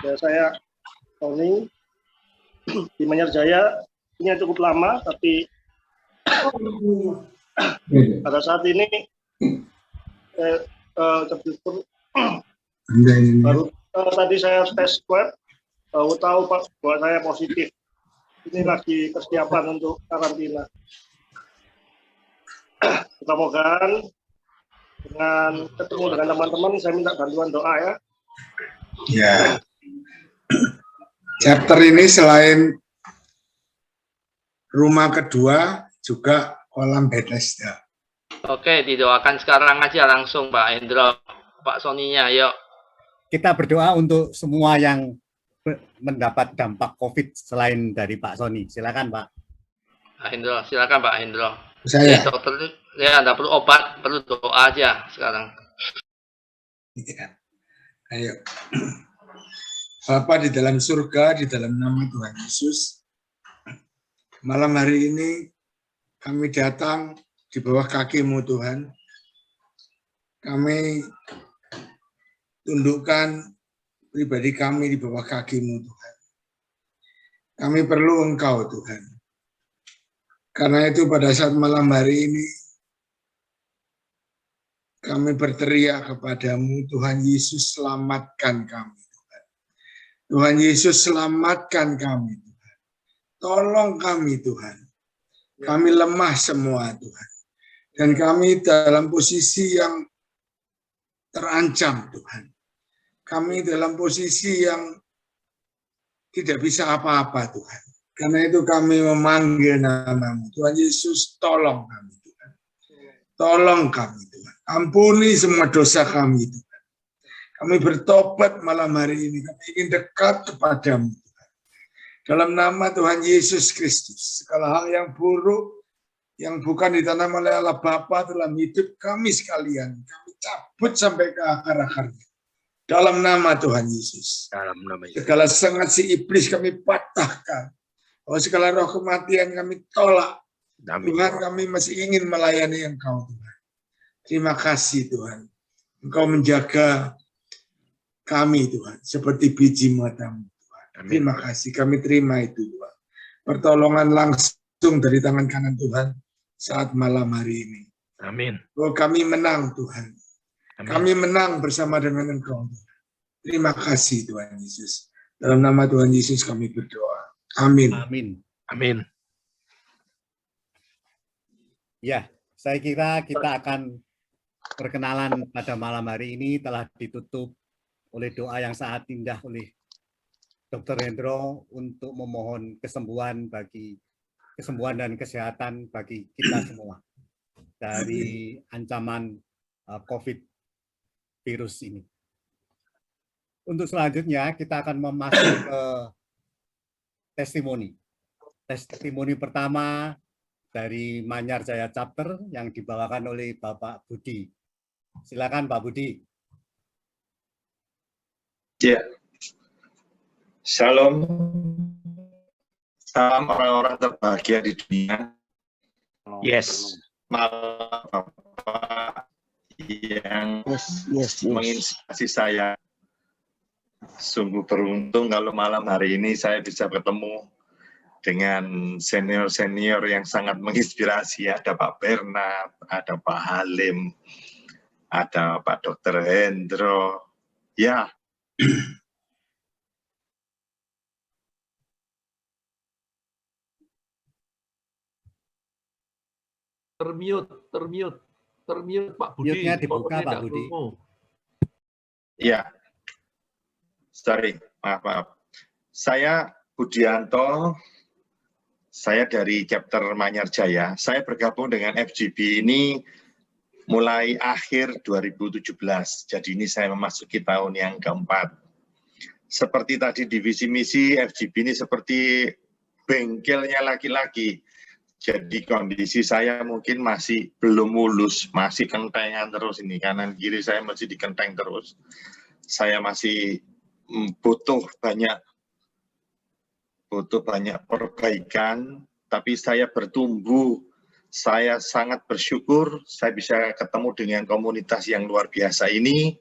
Ya, saya Tony di Manyarjaya. Ini cukup lama, tapi pada saat ini baru tadi saya tes swab, tahu Pak bahwa saya positif. Ini lagi persiapan untuk karantina. Mudah-mudahan dengan ketemu dengan teman-teman, saya minta bantuan doa ya. Ya. Chapter ini selain rumah kedua juga kolam Bethesda. Oke, didoakan sekarang aja langsung Pak Hendro, Pak Soninya, yuk. Kita berdoa untuk semua yang mendapat dampak COVID selain dari Pak Soni. Silakan Pak. Pak Hendro, silakan Pak Hendro. Saya. Ya, dokter, ya nggak perlu obat, perlu doa aja sekarang. Ya. Ayo. Bapa di dalam surga, di dalam nama Tuhan Yesus, malam hari ini kami datang di bawah kaki-Mu Tuhan. Kami tundukkan pribadi kami di bawah kaki-Mu Tuhan. Kami perlu Engkau Tuhan. Karena itu pada saat malam hari ini kami berteriak kepadamu, Tuhan Yesus selamatkan kami. Tuhan Yesus selamatkan kami, Tuhan. Tolong kami, Tuhan. Kami lemah semua, Tuhan. Dan kami dalam posisi yang terancam, Tuhan. Kami dalam posisi yang tidak bisa apa-apa, Tuhan. Karena itu kami memanggil nama-Mu. Tuhan Yesus, tolong kami, Tuhan. Tolong kami, Tuhan. Ampuni semua dosa kami, Tuhan. Kami bertobat malam hari ini. Kami ingin dekat kepadamu, Tuhan. Dalam nama Tuhan Yesus Kristus. Segala hal yang buruk, yang bukan ditanam oleh Allah Bapa dalam hidup kami sekalian. Kami cabut sampai ke akar-akarnya. Dalam nama Tuhan Yesus. Dalam nama Yesus. Segala sengat si iblis kami patahkan. Oh, segala roh kematian kami tolak. Amin. Tuhan, kami masih ingin melayani Engkau, Tuhan. Terima kasih, Tuhan. Engkau menjaga kami, Tuhan, seperti biji matamu, Tuhan. Amin. Terima kasih, kami terima itu, Tuhan. Pertolongan langsung dari tangan kanan Tuhan saat malam hari ini. Amin. Oh, kami menang, Tuhan. Amin. Kami menang bersama dengan Engkau. Terima kasih, Tuhan Yesus. Dalam nama Tuhan Yesus kami berdoa. Amin. Amin. Amin. Ya, saya kira kita akan perkenalan pada malam hari ini telah ditutup oleh doa yang sangat indah oleh Dr. Hendro untuk memohon kesembuhan dan kesehatan bagi kita semua dari ancaman COVID virus ini. Untuk selanjutnya kita akan memasuki ke testimoni. Testimoni pertama dari Manyarjaya Chapter yang dibawakan oleh Bapak Budi. Silakan Pak Budi. Ya, Shalom, salam orang-orang terbahagia di dunia. Yes. Malam Bapak yang menginspirasi saya. Sungguh beruntung kalau malam hari ini saya bisa bertemu dengan senior-senior yang sangat menginspirasi. Ada Pak Bernard, ada Pak Halim, ada Pak Dr. Hendro. Ya. Termute Pak Budi. Mute-nya dibuka Pak Budi. Ya. Sorry, maaf. Saya Budianto, saya dari chapter Manyarjaya. Saya bergabung dengan FGB ini mulai akhir 2017. Jadi ini saya memasuki tahun yang keempat. Seperti tadi divisi misi, FGB ini seperti bengkelnya laki-laki. Jadi kondisi saya mungkin masih belum mulus, masih kentengan terus ini. Kanan kiri saya masih dikenteng terus. Saya masih butuh banyak perbaikan, tapi saya bertumbuh. Saya sangat bersyukur saya bisa ketemu dengan komunitas yang luar biasa ini.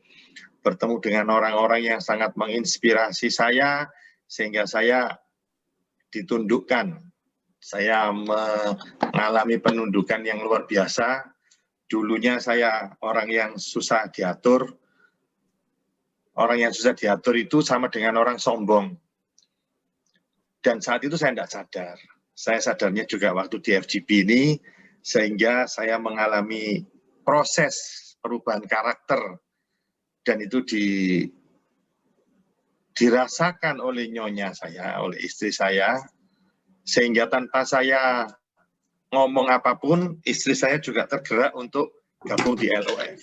bertemu dengan orang-orang yang sangat menginspirasi saya, sehingga saya ditundukkan. Saya mengalami penundukan yang luar biasa. Dulunya saya orang yang susah diatur. Orang yang susah diatur itu sama dengan orang sombong. Dan saat itu saya tidak sadar. Saya sadarnya juga waktu di FGP ini, sehingga saya mengalami proses perubahan karakter. Dan itu dirasakan oleh nyonya saya, oleh istri saya, sehingga tanpa saya ngomong apapun, istri saya juga tergerak untuk gabung di LOF.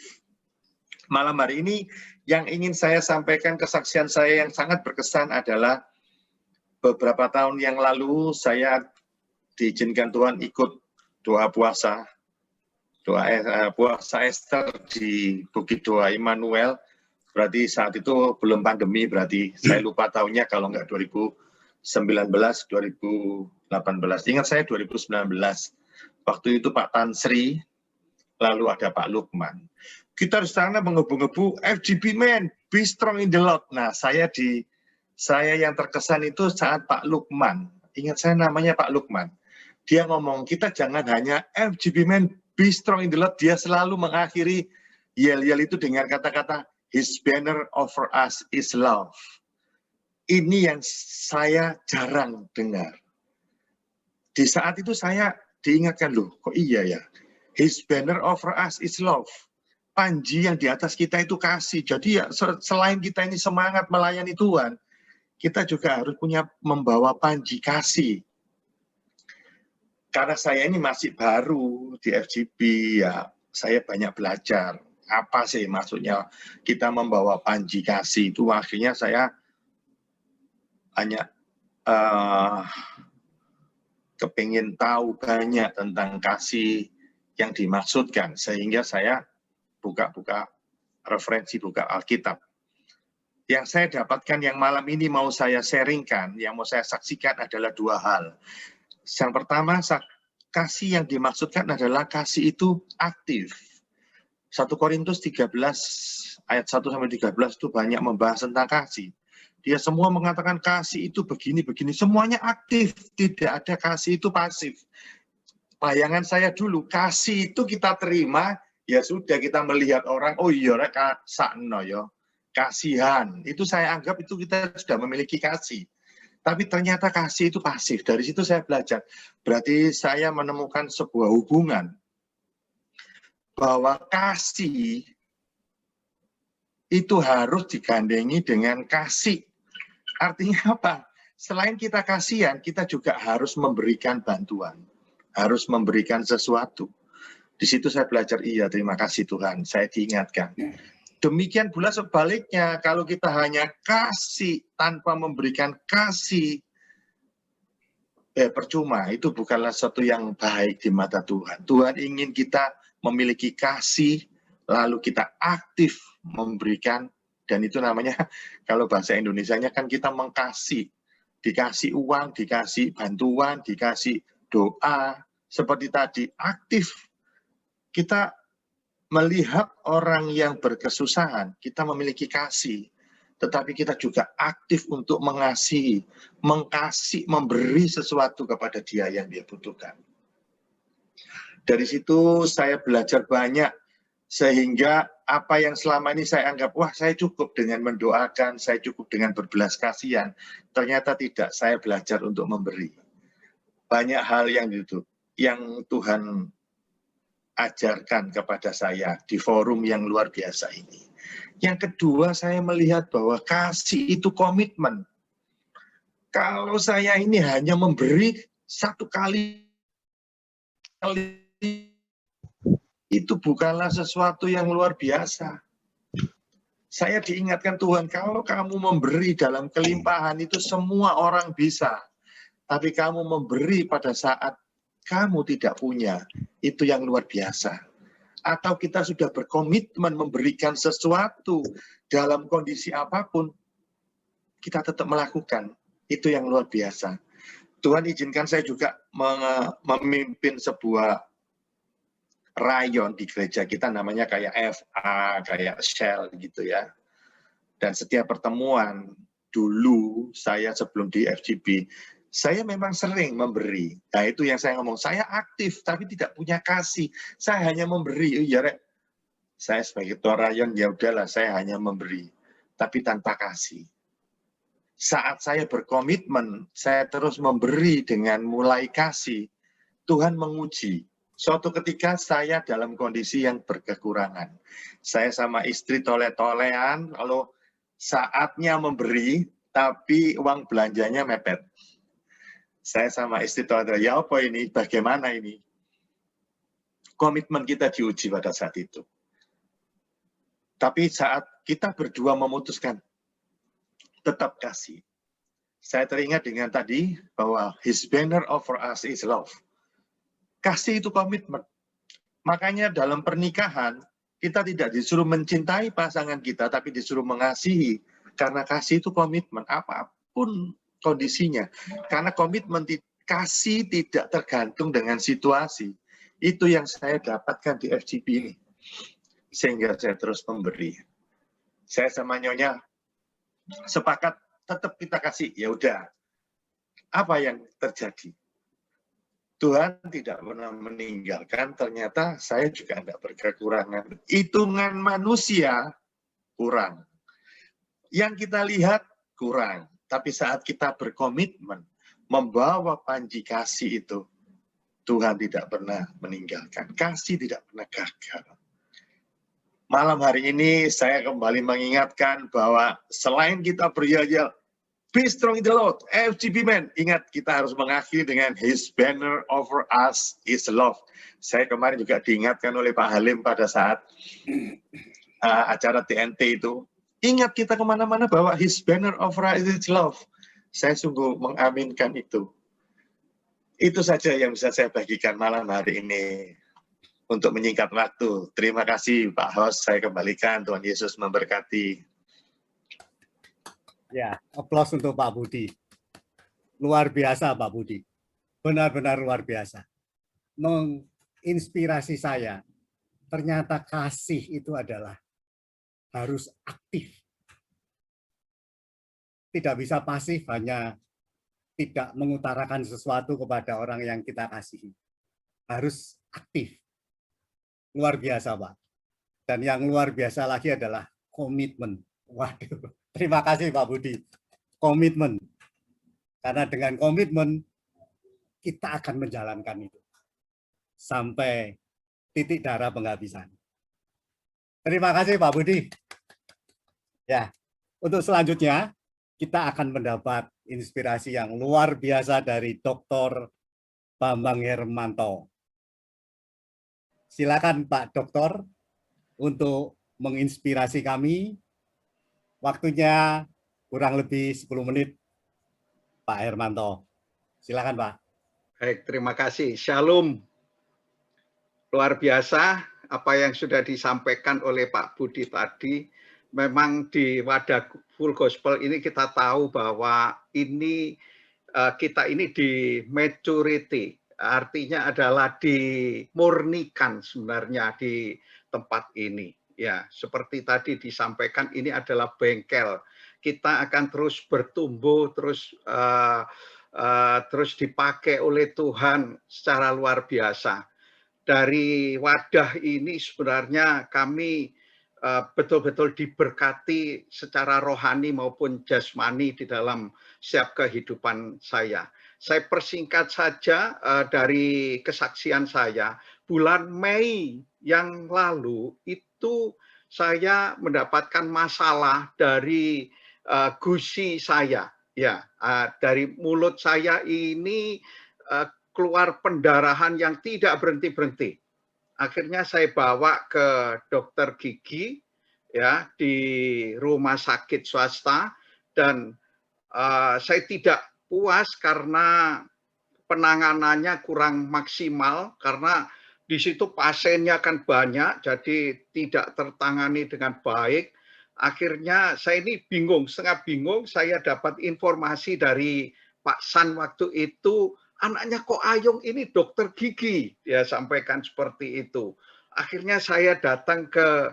Malam hari ini, yang ingin saya sampaikan kesaksian saya yang sangat berkesan adalah beberapa tahun yang lalu saya diizinkan Tuhan ikut doa puasa Esther di Bukit Doa Immanuel. Berarti saat itu belum pandemi, berarti saya lupa tahunnya kalau nggak 2019, 2018. Ingat saya 2019. Waktu itu Pak Tan Sri, lalu ada Pak Lukman. Kita harus sana mengebu-ngebu, FGP man, be strong in the Lord. Nah, saya yang terkesan itu saat Pak Lukman. Ingat saya namanya Pak Lukman. Dia ngomong, kita jangan hanya FGP man, be strong in the Lord. Dia selalu mengakhiri yel-yel itu dengan kata-kata, His banner over us is love. Ini yang saya jarang dengar. Di saat itu saya diingatkan, loh, kok iya ya? His banner over us is love. Panji yang di atas kita itu kasih. Jadi ya selain kita ini semangat melayani Tuhan, kita juga harus membawa panji kasih. Karena saya ini masih baru di FGP, ya saya banyak belajar. Apa sih maksudnya kita membawa panji kasih itu? Akhirnya saya hanya kepingin tahu banyak tentang kasih yang dimaksudkan, sehingga saya buka-buka referensi, buka Alkitab. Yang saya dapatkan yang malam ini mau saya sharingkan, yang mau saya saksikan adalah dua hal. Yang pertama, kasih yang dimaksudkan adalah kasih itu aktif. 1 Korintus 13 ayat 1-13 itu banyak membahas tentang kasih. Dia semua mengatakan kasih itu begini-begini, semuanya aktif, tidak ada kasih itu pasif. Bayangan saya dulu, kasih itu kita terima, ya sudah kita melihat orang, oh iya rek sakno ya, kasihan. Itu saya anggap itu kita sudah memiliki kasih. Tapi ternyata kasih itu pasif. Dari situ saya belajar. Berarti saya menemukan sebuah hubungan bahwa kasih itu harus digandengi dengan kasih. Artinya apa? Selain kita kasihan, kita juga harus memberikan bantuan. Harus memberikan sesuatu. Di situ saya belajar, iya terima kasih Tuhan, saya diingatkan. Demikian pula sebaliknya, kalau kita hanya kasih tanpa memberikan kasih, percuma, itu bukanlah sesuatu yang baik di mata Tuhan. Tuhan ingin kita memiliki kasih, lalu kita aktif memberikan, dan itu namanya, kalau bahasa Indonesianya kan kita mengkasih, dikasih uang, dikasih bantuan, dikasih doa, seperti tadi, aktif. Kita melihat orang yang berkesusahan, kita memiliki kasih, tetapi kita juga aktif untuk mengasihi, memberi sesuatu kepada dia yang dia butuhkan. Dari situ saya belajar banyak, sehingga apa yang selama ini saya anggap, wah saya cukup dengan mendoakan, saya cukup dengan berbelas kasihan, ternyata tidak, saya belajar untuk memberi. Banyak hal yang Tuhan ajarkan kepada saya di forum yang luar biasa ini. Yang kedua, saya melihat bahwa kasih itu komitmen. Kalau saya ini hanya memberi satu kali, itu bukanlah sesuatu yang luar biasa. Saya diingatkan Tuhan, kalau kamu memberi dalam kelimpahan itu semua orang bisa. Tapi kamu memberi pada saat kamu tidak punya, itu yang luar biasa. Atau kita sudah berkomitmen memberikan sesuatu dalam kondisi apapun, kita tetap melakukan, itu yang luar biasa. Tuhan izinkan saya juga memimpin sebuah rayon di gereja kita, namanya kayak FA, kayak Shell gitu ya. Dan setiap pertemuan dulu saya sebelum di FGB, saya memang sering memberi. Nah itu yang saya ngomong, saya aktif tapi tidak punya kasih. Saya hanya memberi. Ya, Rek. Saya sebagai ketua rayon, ya udahlah saya hanya memberi. Tapi tanpa kasih. Saat saya berkomitmen, saya terus memberi dengan mulai kasih. Tuhan menguji. Suatu ketika saya dalam kondisi yang berkekurangan. Saya sama istri tole-tolean, lalu saatnya memberi, tapi uang belanjanya mepet. Saya sama istri tole-tolean, ya apa ini, bagaimana ini? Komitmen kita diuji pada saat itu. Tapi saat kita berdua memutuskan, tetap kasih. Saya teringat dengan tadi, bahwa His banner over us is love. Kasih itu komitmen. Makanya dalam pernikahan, kita tidak disuruh mencintai pasangan kita, tapi disuruh mengasihi. Karena kasih itu komitmen, apapun kondisinya. Karena komitmen kasih tidak tergantung dengan situasi. Itu yang saya dapatkan di FGB ini. Sehingga saya terus memberi. Saya sama Nyonya sepakat tetap kita kasih. Ya udah. Apa yang terjadi? Tuhan tidak pernah meninggalkan, ternyata saya juga tidak berkekurangan. Hitungan manusia kurang. Yang kita lihat kurang. Tapi saat kita berkomitmen, membawa panji kasih itu, Tuhan tidak pernah meninggalkan. Kasih tidak pernah gagal. Malam hari ini saya kembali mengingatkan bahwa selain kita beriaya, be strong in the Lord, FGB men. Ingat, kita harus mengakhiri dengan His banner over us is love. Saya kemarin juga diingatkan oleh Pak Halim pada saat acara TNT itu. Ingat kita kemana-mana bahwa His banner over us is love. Saya sungguh mengaminkan itu. Itu saja yang bisa saya bagikan malam hari ini. Untuk menyingkat waktu. Terima kasih Pak Host, saya kembalikan. Tuhan Yesus memberkati. Ya, aplaus untuk Pak Budi. Luar biasa Pak Budi. Benar-benar luar biasa. Menginspirasi saya. Ternyata kasih itu adalah harus aktif. Tidak bisa pasif, hanya tidak mengutarakan sesuatu kepada orang yang kita kasihi. Harus aktif. Luar biasa, Pak. Dan yang luar biasa lagi adalah komitmen. Waduh. Terima kasih Pak Budi. Komitmen. Karena dengan komitmen, kita akan menjalankan itu. Sampai titik darah penghabisan. Terima kasih Pak Budi. Ya, untuk selanjutnya, kita akan mendapat inspirasi yang luar biasa dari Dr. Bambang Hermanto. Silakan Pak Dokter untuk menginspirasi kami. Waktunya kurang lebih 10 menit, Pak Hermanto. Silakan, Pak. Baik, terima kasih. Shalom. Luar biasa apa yang sudah disampaikan oleh Pak Budi tadi. Memang di wadah Full Gospel ini kita tahu bahwa ini kita ini di maturity. Artinya adalah dimurnikan sebenarnya di tempat ini. Ya, seperti tadi disampaikan, ini adalah bengkel. Kita akan terus bertumbuh, terus dipakai oleh Tuhan secara luar biasa. Dari wadah ini sebenarnya kami betul-betul diberkati secara rohani maupun jasmani di dalam setiap kehidupan saya. Saya persingkat saja dari kesaksian saya. Bulan Mei yang lalu itu saya mendapatkan masalah dari gusi saya. Ya, dari mulut saya ini keluar pendarahan yang tidak berhenti-berhenti. Akhirnya saya bawa ke dokter gigi ya di rumah sakit swasta dan saya tidak puas karena penanganannya kurang maksimal karena di situ pasiennya kan banyak jadi tidak tertangani dengan baik. Akhirnya saya ini bingung, setengah bingung. Saya dapat informasi dari Pak San waktu itu, anaknya Ko Ayung ini dokter gigi, dia sampaikan seperti itu. Akhirnya saya datang ke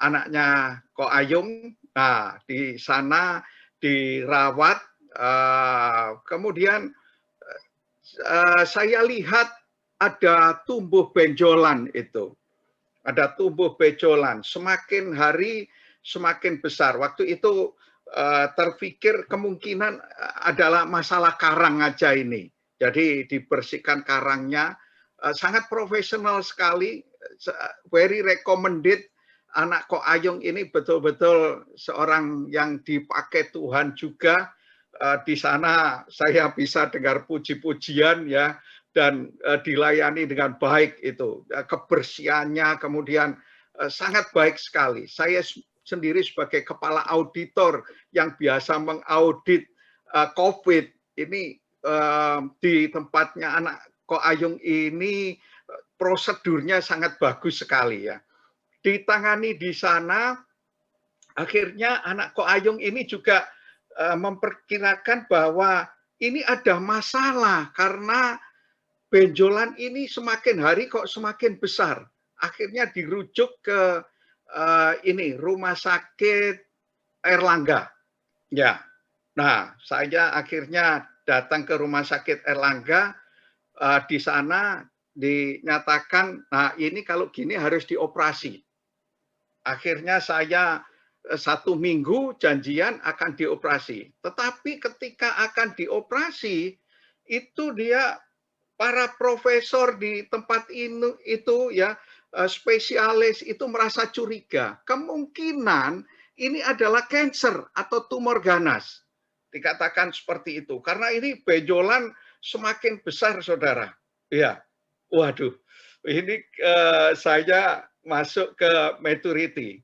anaknya Ko Ayung Nah, di sana dirawat, kemudian saya lihat ada tumbuh benjolan itu. Ada tumbuh benjolan, semakin hari semakin besar. Waktu itu terpikir kemungkinan adalah masalah karang aja ini. Jadi dibersihkan karangnya, sangat profesional sekali, very recommended. Anak Ko Ayung ini betul-betul seorang yang dipakai Tuhan juga. Di sana saya bisa dengar puji-pujian ya, dan dilayani dengan baik itu. Kebersihannya kemudian sangat baik sekali. Saya sendiri sebagai kepala auditor yang biasa mengaudit COVID ini, di tempatnya anak Ko Ayung ini prosedurnya sangat bagus sekali ya. Ditangani di sana, akhirnya anak Ko Ayung ini juga memperkirakan bahwa ini ada masalah karena benjolan ini semakin hari kok semakin besar. Akhirnya dirujuk ke ini Rumah Sakit Airlangga. Ya. Nah, saya akhirnya datang ke Rumah Sakit Airlangga. Di sana dinyatakan, nah ini kalau gini harus dioperasi. Akhirnya saya 1 minggu janjian akan dioperasi. Tetapi ketika akan dioperasi, itu dia para profesor di tempat itu ya, spesialis itu merasa curiga. Kemungkinan ini adalah kanker atau tumor ganas. Dikatakan seperti itu. Karena ini benjolan semakin besar, saudara. Ya, waduh. Ini saya masuk ke maturity.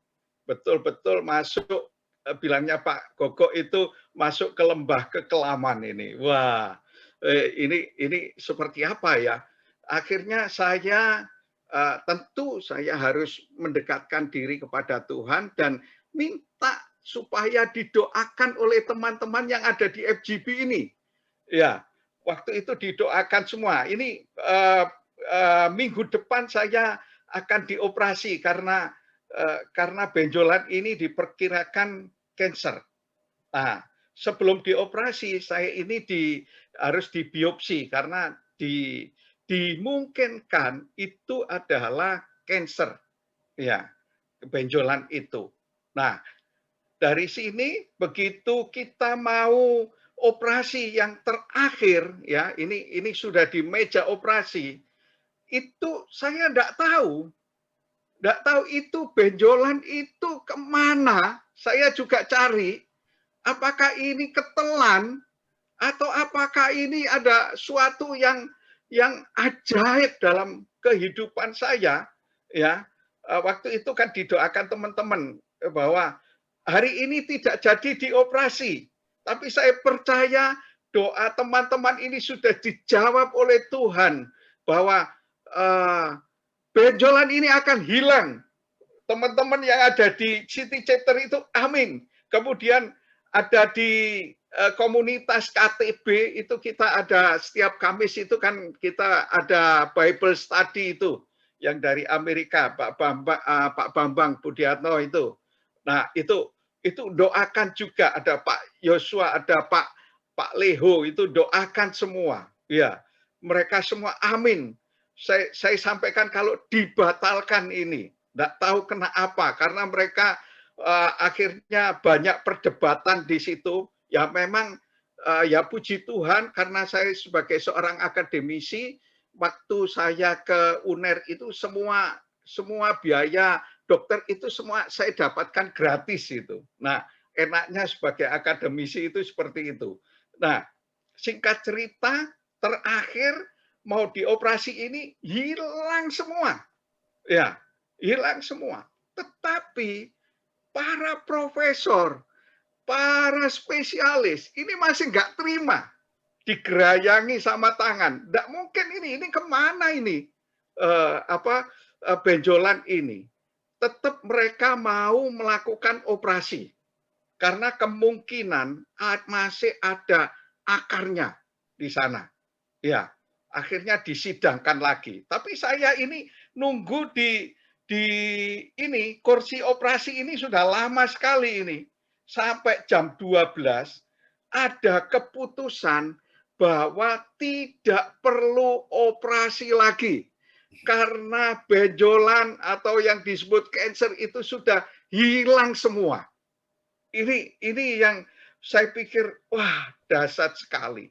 Betul-betul masuk, bilangnya Pak Gogo itu masuk ke lembah kekelaman ini. Wah, ini seperti apa ya? Akhirnya saya tentu saya harus mendekatkan diri kepada Tuhan dan minta supaya didoakan oleh teman-teman yang ada di FGB ini. Ya, waktu itu didoakan semua. Ini minggu depan saya akan dioperasi karena benjolan ini diperkirakan kanker. Nah, sebelum dioperasi saya ini harus dibiopsi karena dimungkinkan itu adalah kanker. Ya, benjolan itu. Nah, dari sini begitu kita mau operasi yang terakhir ya, ini sudah di meja operasi, itu saya enggak tahu itu benjolan itu kemana. Saya juga cari apakah ini ketelan atau apakah ini ada suatu yang ajaib dalam kehidupan saya ya. Waktu itu kan didoakan teman-teman bahwa hari ini tidak jadi dioperasi, tapi saya percaya doa teman-teman ini sudah dijawab oleh Tuhan bahwa benjolan ini akan hilang. Teman-teman yang ada di City Chapter itu, amin. Kemudian ada di komunitas KTB itu kita ada setiap Kamis itu kan kita ada Bible study itu yang dari Amerika, Pak Bambang Budiatno itu. Nah, itu doakan juga, ada Pak Yosua, ada Pak Leho, itu doakan semua. Ya, mereka semua amin. Saya sampaikan kalau dibatalkan ini, enggak tahu kenapa, karena mereka akhirnya banyak perdebatan di situ. Ya memang ya puji Tuhan, karena saya sebagai seorang akademisi, waktu saya ke UNER itu semua biaya dokter itu semua saya dapatkan gratis itu. Nah, enaknya sebagai akademisi itu seperti itu. Nah, singkat cerita, terakhir mau dioperasi ini hilang semua. Ya, hilang semua. Tetapi para profesor, para spesialis ini masih nggak terima. Digerayangi sama tangan. Nggak mungkin ini kemana ini? Benjolan ini. Tetap mereka mau melakukan operasi. Karena kemungkinan masih ada akarnya di sana. Ya, akhirnya disidangkan lagi. Tapi saya ini nunggu di ini kursi operasi ini sudah lama sekali ini. sampai jam 12 ada keputusan bahwa tidak perlu operasi lagi karena benjolan atau yang disebut cancer itu sudah hilang semua. Ini yang saya pikir, wah, dahsyat sekali.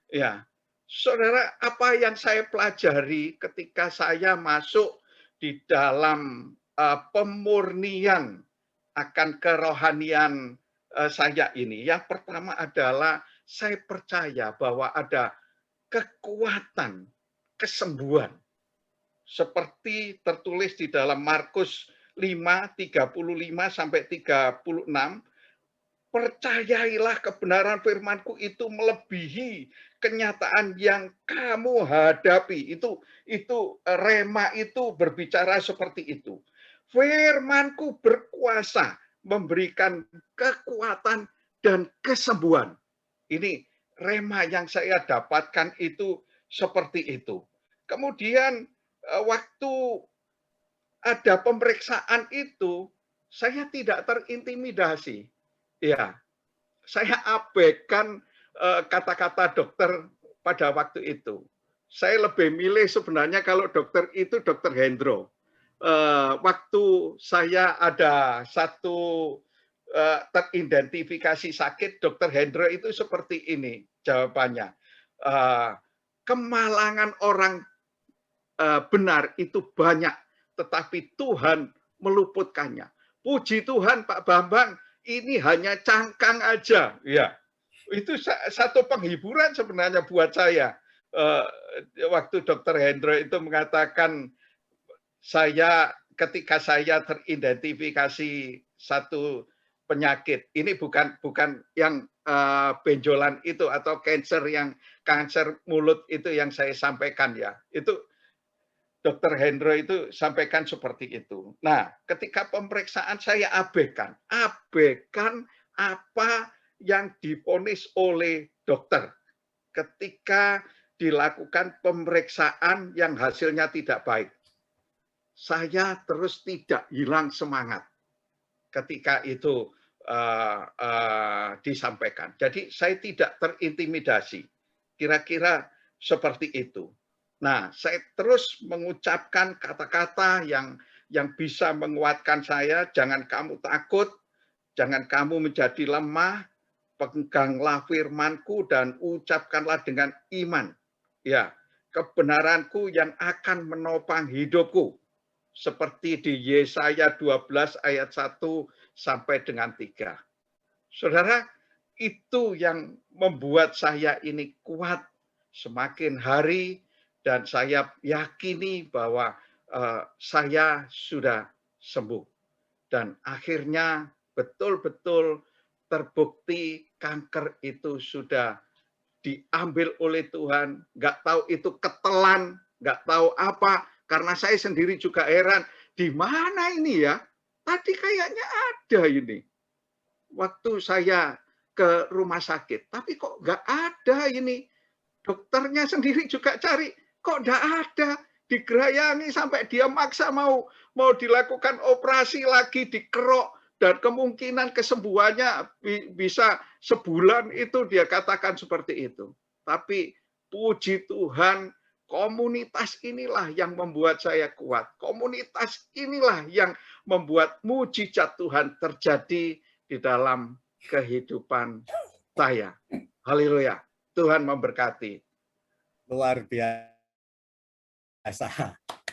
Ya, saudara, apa yang saya pelajari ketika saya masuk di dalam pemurnian akan kerohanian saya ini, yang pertama adalah saya percaya bahwa ada kekuatan kesembuhan seperti tertulis di dalam Markus 5:35 sampai 36. Percayailah kebenaran firman-Ku itu melebihi kenyataan yang kamu hadapi. Itu rema itu berbicara seperti itu. Firman-Ku berkuasa memberikan kekuatan dan kesembuhan. Ini rema yang saya dapatkan itu seperti itu. Kemudian waktu ada pemeriksaan itu, saya tidak terintimidasi. Ya, saya abaikan kata-kata dokter pada waktu itu. Saya lebih milih sebenarnya kalau dokter itu Dokter Hendro. Waktu saya ada satu teridentifikasi sakit, Dokter Hendro itu seperti ini jawabannya. Kemalangan orang benar itu banyak, tetapi Tuhan meluputkannya. Puji Tuhan, Pak Bambang, ini hanya cangkang aja. Ya, itu satu penghiburan sebenarnya buat saya. Waktu Dokter Hendro itu mengatakan ketika saya teridentifikasi satu penyakit, ini bukan yang benjolan itu atau kanker mulut itu yang saya sampaikan ya. Itu Dokter Hendro itu sampaikan seperti itu. Nah, ketika pemeriksaan saya abaikan apa yang divonis oleh dokter. Ketika dilakukan pemeriksaan yang hasilnya tidak baik, saya terus tidak hilang semangat ketika itu disampaikan. Jadi saya tidak terintimidasi. Kira-kira seperti itu. Nah, saya terus mengucapkan kata-kata yang bisa menguatkan saya. Jangan kamu takut, jangan kamu menjadi lemah, peganglah firman-Ku dan ucapkanlah dengan iman. Ya, kebenaran-Ku yang akan menopang hidupku. Seperti di Yesaya 12 ayat 1 sampai dengan 3. Saudara, itu yang membuat saya ini kuat semakin hari. Dan saya yakini bahwa saya sudah sembuh. Dan akhirnya betul-betul terbukti kanker itu sudah diambil oleh Tuhan. Nggak tahu itu ketelan, nggak tahu apa. Karena saya sendiri juga heran, di mana ini ya? Tadi kayaknya ada ini. Waktu saya ke rumah sakit, tapi kok nggak ada ini. Dokternya sendiri juga cari, kok enggak ada, digerayangi sampai dia maksa mau dilakukan operasi lagi, dikerok, dan kemungkinan kesembuhannya bisa sebulan itu dia katakan seperti itu. Tapi puji Tuhan, komunitas inilah yang membuat saya kuat. Komunitas inilah yang membuat mujizat Tuhan terjadi di dalam kehidupan saya. Haleluya. Tuhan memberkati. Luar biasa,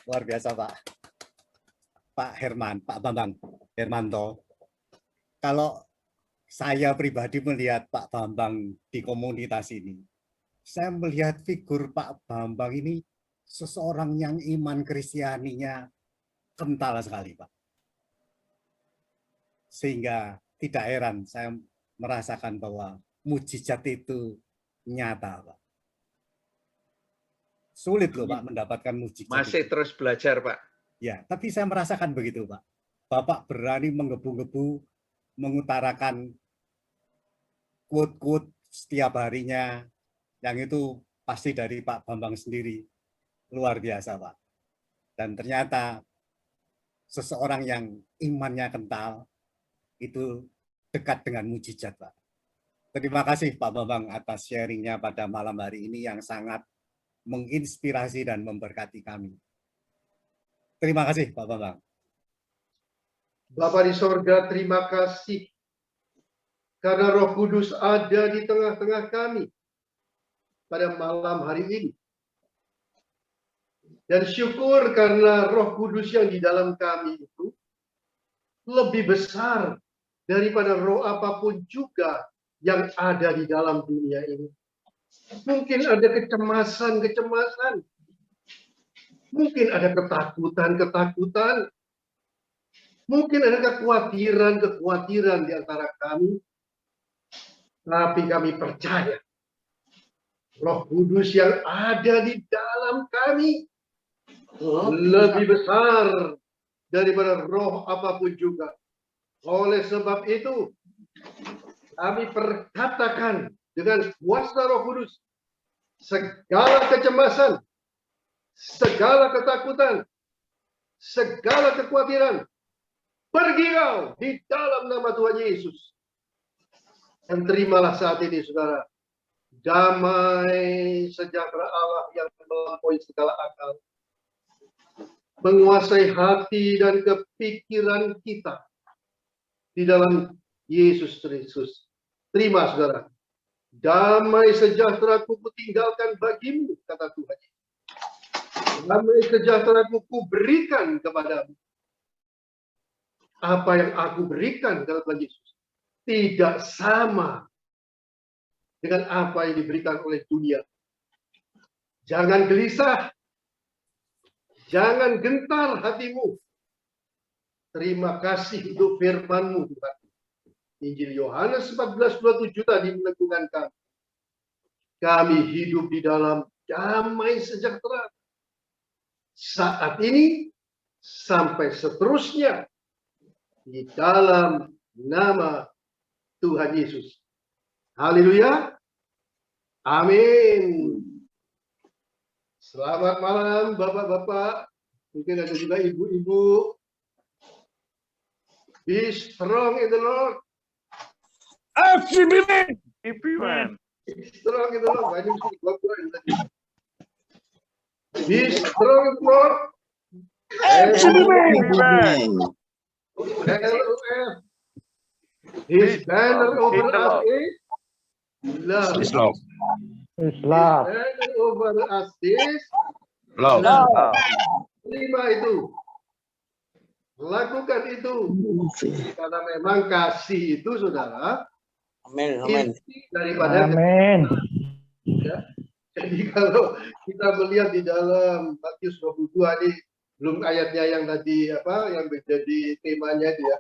luar biasa Pak Herman, Pak Bambang Hermanto. Kalau saya pribadi melihat Pak Bambang di komunitas ini, saya melihat figur Pak Bambang ini seseorang yang iman Kristianinya kental sekali, Pak. Sehingga tidak heran saya merasakan bahwa mujizat itu nyata, Pak. Sulit loh, Pak, mendapatkan mujizat. Masih itu. Terus belajar, Pak. Ya, tapi saya merasakan begitu, Pak. Bapak berani menggebu-gebu mengutarakan quote-quote setiap harinya, yang itu pasti dari Pak Bambang sendiri. Luar biasa, Pak. Dan ternyata seseorang yang imannya kental, itu dekat dengan mujizat, Pak. Terima kasih Pak Bambang atas sharingnya pada malam hari ini yang sangat menginspirasi dan memberkati kami. Terima kasih Pak Bambang. Bapa di sorga, terima kasih karena Roh Kudus ada di tengah-tengah kami pada malam hari ini. Dan syukur karena Roh Kudus yang di dalam kami itu lebih besar daripada roh apapun juga yang ada di dalam dunia ini. Mungkin ada kecemasan-kecemasan. Mungkin ada ketakutan-ketakutan. Mungkin ada kekhawatiran-kekhawatiran di antara kami. Tapi kami percaya Roh Kudus yang ada di dalam kami lebih besar daripada roh apapun juga. Oleh sebab itu, kami perkatakan dengan kuasa Roh Kudus, segala kecemasan, segala ketakutan, segala kekhawatiran, pergi kau di dalam nama Tuhan Yesus. Dan terimalah saat ini, saudara, damai sejahtera Allah yang melampaui segala akal, menguasai hati dan kepikiran kita di dalam Yesus Kristus. Terima, saudara. Damai sejahtera ku tinggalkan bagimu, kata Tuhan. Damai sejahtera ku berikan kepadamu. Apa yang aku berikan, kata Tuhan Yesus, tidak sama dengan apa yang diberikan oleh dunia. Jangan gelisah. Jangan gentar hatimu. Terima kasih untuk firman-Mu, Tuhan. Injil Yohanes 14:27 tadi meneguhkan kami. Kami hidup di dalam damai sejahtera. Saat ini sampai seterusnya di dalam nama Tuhan Yesus. Haleluya. Amin. Selamat malam Bapak-bapak. Mungkin ada juga ibu-ibu. Be strong in the Lord. Everyone. Be strong in the Lord. Banyak mesti gua tadi. Be strong in the Lord. Everyone. His banner over us is love. It's love. His banner over us is Love. terima itu. Lakukan itu. Karena memang kasih itu, saudara, inti daripada ya. Jadi kalau kita melihat di dalam Matius 22 ini, belum ayatnya yang tadi apa yang menjadi temanya itu ya.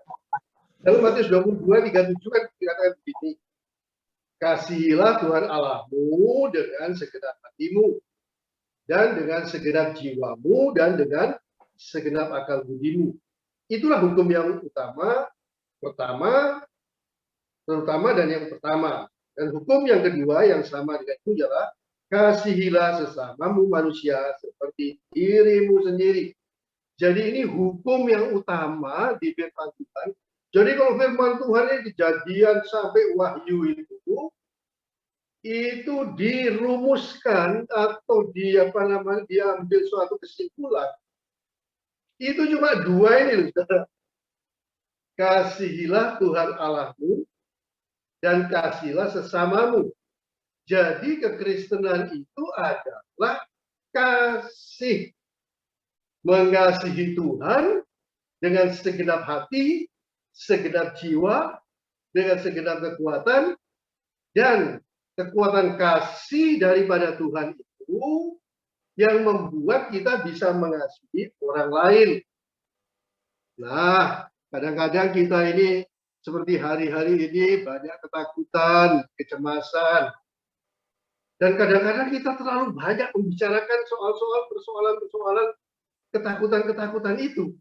Dalam Matius 22 37 kan dikatakan begini. Kasihilah Tuhan Allahmu dengan segenap hatimu dan dengan segenap jiwamu dan dengan segenap akal budimu. Itulah hukum yang terutama dan yang pertama. Dan hukum yang kedua yang sama dengan itu adalah kasihilah sesamamu manusia seperti dirimu sendiri. Jadi ini hukum yang utama di firman Tuhan. Jadi kalau firman Tuhan ini Kejadian sampai Wahyu itu dirumuskan atau diambil suatu kesimpulan. Itu cuma dua ini, saudara. Kasihilah Tuhan Allahmu dan kasihilah sesamamu. Jadi kekristenan itu adalah kasih. Mengasihi Tuhan dengan segenap hati, segenap jiwa, dengan segenap kekuatan, dan kekuatan kasih daripada Tuhan itu yang membuat kita bisa mengasihi orang lain. Nah, kadang-kadang kita ini seperti hari-hari ini banyak ketakutan, kecemasan. Dan kadang-kadang kita terlalu banyak membicarakan persoalan-persoalan ketakutan-ketakutan itu.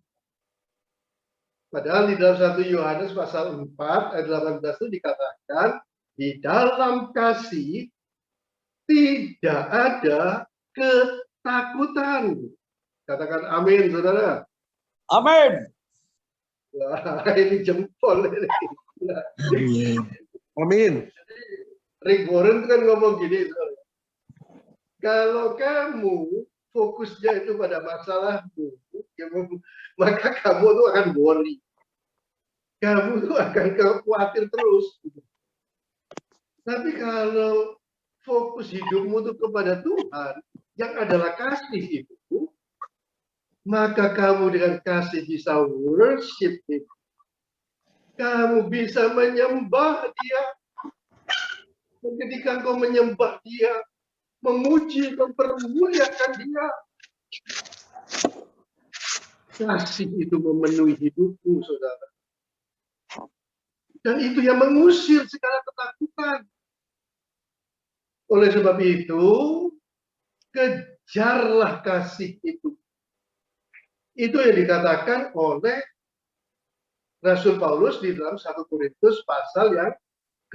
Padahal di dalam 1 Yohanes pasal 4 ayat 18 itu dikatakan, di dalam kasih tidak ada ketakutan. Katakan amin, saudara. Amin. Wah, ini jempol ini. Amin. Rick Warren kan ngomong gini, kalau kamu fokusnya itu pada masalahmu, maka kamu tuh akan worry. Kamu tuh akan khawatir terus. Tapi kalau fokus hidupmu tuh kepada Tuhan, yang adalah kasih itu, maka kamu dengan kasih bisa worship Him. Kamu bisa menyembah Dia. Ketika engkau menyembah Dia, memuji, mempermuliakan Dia, kasih itu memenuhi hidupmu, saudara. Dan itu yang mengusir segala ketakutan. Oleh sebab itu, kejarlah kasih itu. Itu yang dikatakan oleh Rasul Paulus di dalam 1 Korintus pasal yang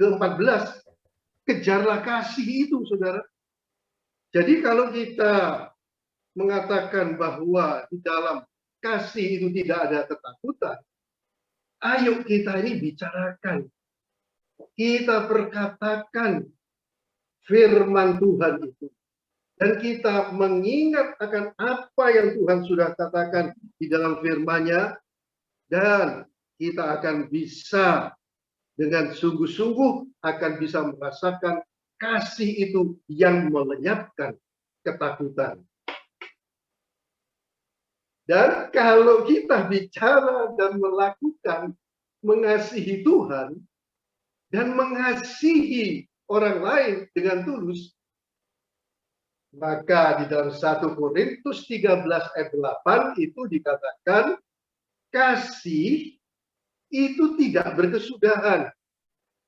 ke-14. Kejarlah kasih itu, saudara. Jadi kalau kita mengatakan bahwa di dalam kasih itu tidak ada ketakutan, ayo kita ini bicarakan. Kita perkatakan firman Tuhan itu. Dan kita mengingat akan apa yang Tuhan sudah katakan di dalam firman-Nya. Dan kita akan bisa dengan sungguh-sungguh akan bisa merasakan kasih itu yang melenyapkan ketakutan. Dan kalau kita bicara dan melakukan mengasihi Tuhan dan mengasihi orang lain dengan tulus, maka di dalam 1 Korintus 13 ayat 8 itu dikatakan kasih itu tidak berkesudahan.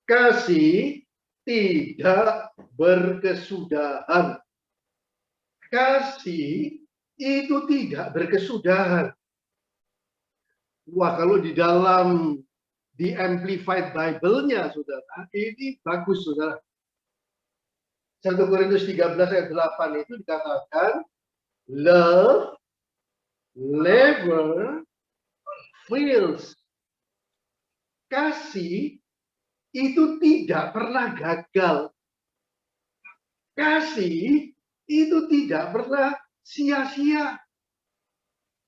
Kasih tidak berkesudahan. Kasih itu tidak berkesudahan. Wah, kalau di dalam di Amplified Bible-nya, saudara, ini bagus, saudara. 1 Korintus 13 ayat 8 itu dikatakan, love never fails. Kasih itu tidak pernah gagal. Kasih itu tidak pernah sia-sia.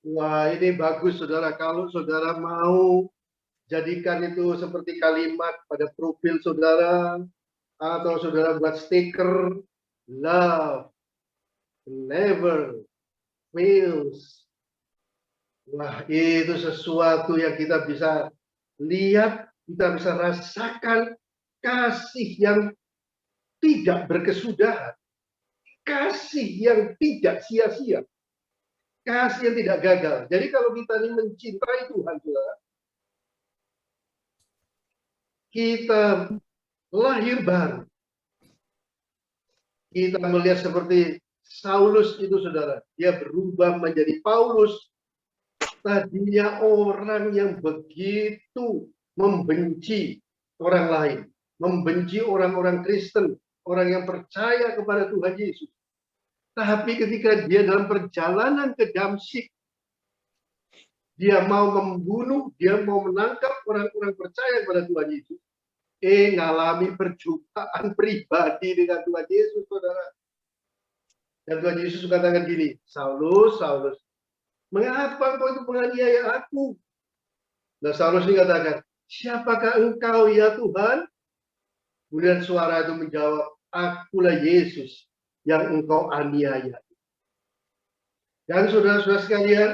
Wah, ini bagus, saudara. Kalau saudara mau jadikan itu seperti kalimat pada profil saudara, atau saudara buat stiker, love never fails. Wah, itu sesuatu yang kita bisa lihat, kita bisa rasakan kasih yang tidak berkesudahan. Kasih yang tidak sia-sia. Kasih yang tidak gagal. Jadi kalau kita ini mencintai Tuhan, saudara, kita lahir baru. Kita melihat seperti Saulus itu, saudara. Dia berubah menjadi Paulus. Tadinya orang yang begitu membenci orang lain. Membenci orang-orang Kristen. Orang yang percaya kepada Tuhan Yesus. Tapi ketika dia dalam perjalanan ke Damsyik, dia mau membunuh, dia mau menangkap orang-orang percaya kepada Tuhan Yesus. Ngalami perjumpaan pribadi dengan Tuhan Yesus, saudara. Dan Tuhan Yesus katakan gini, Saulus, Saulus, mengapa engkau itu menganiaya aku? Nah, Saulus ini katakan, siapakah engkau ya Tuhan? Kemudian suara itu menjawab, akulah Yesus yang engkau aniaya. Dan saudara-saudara sekalian,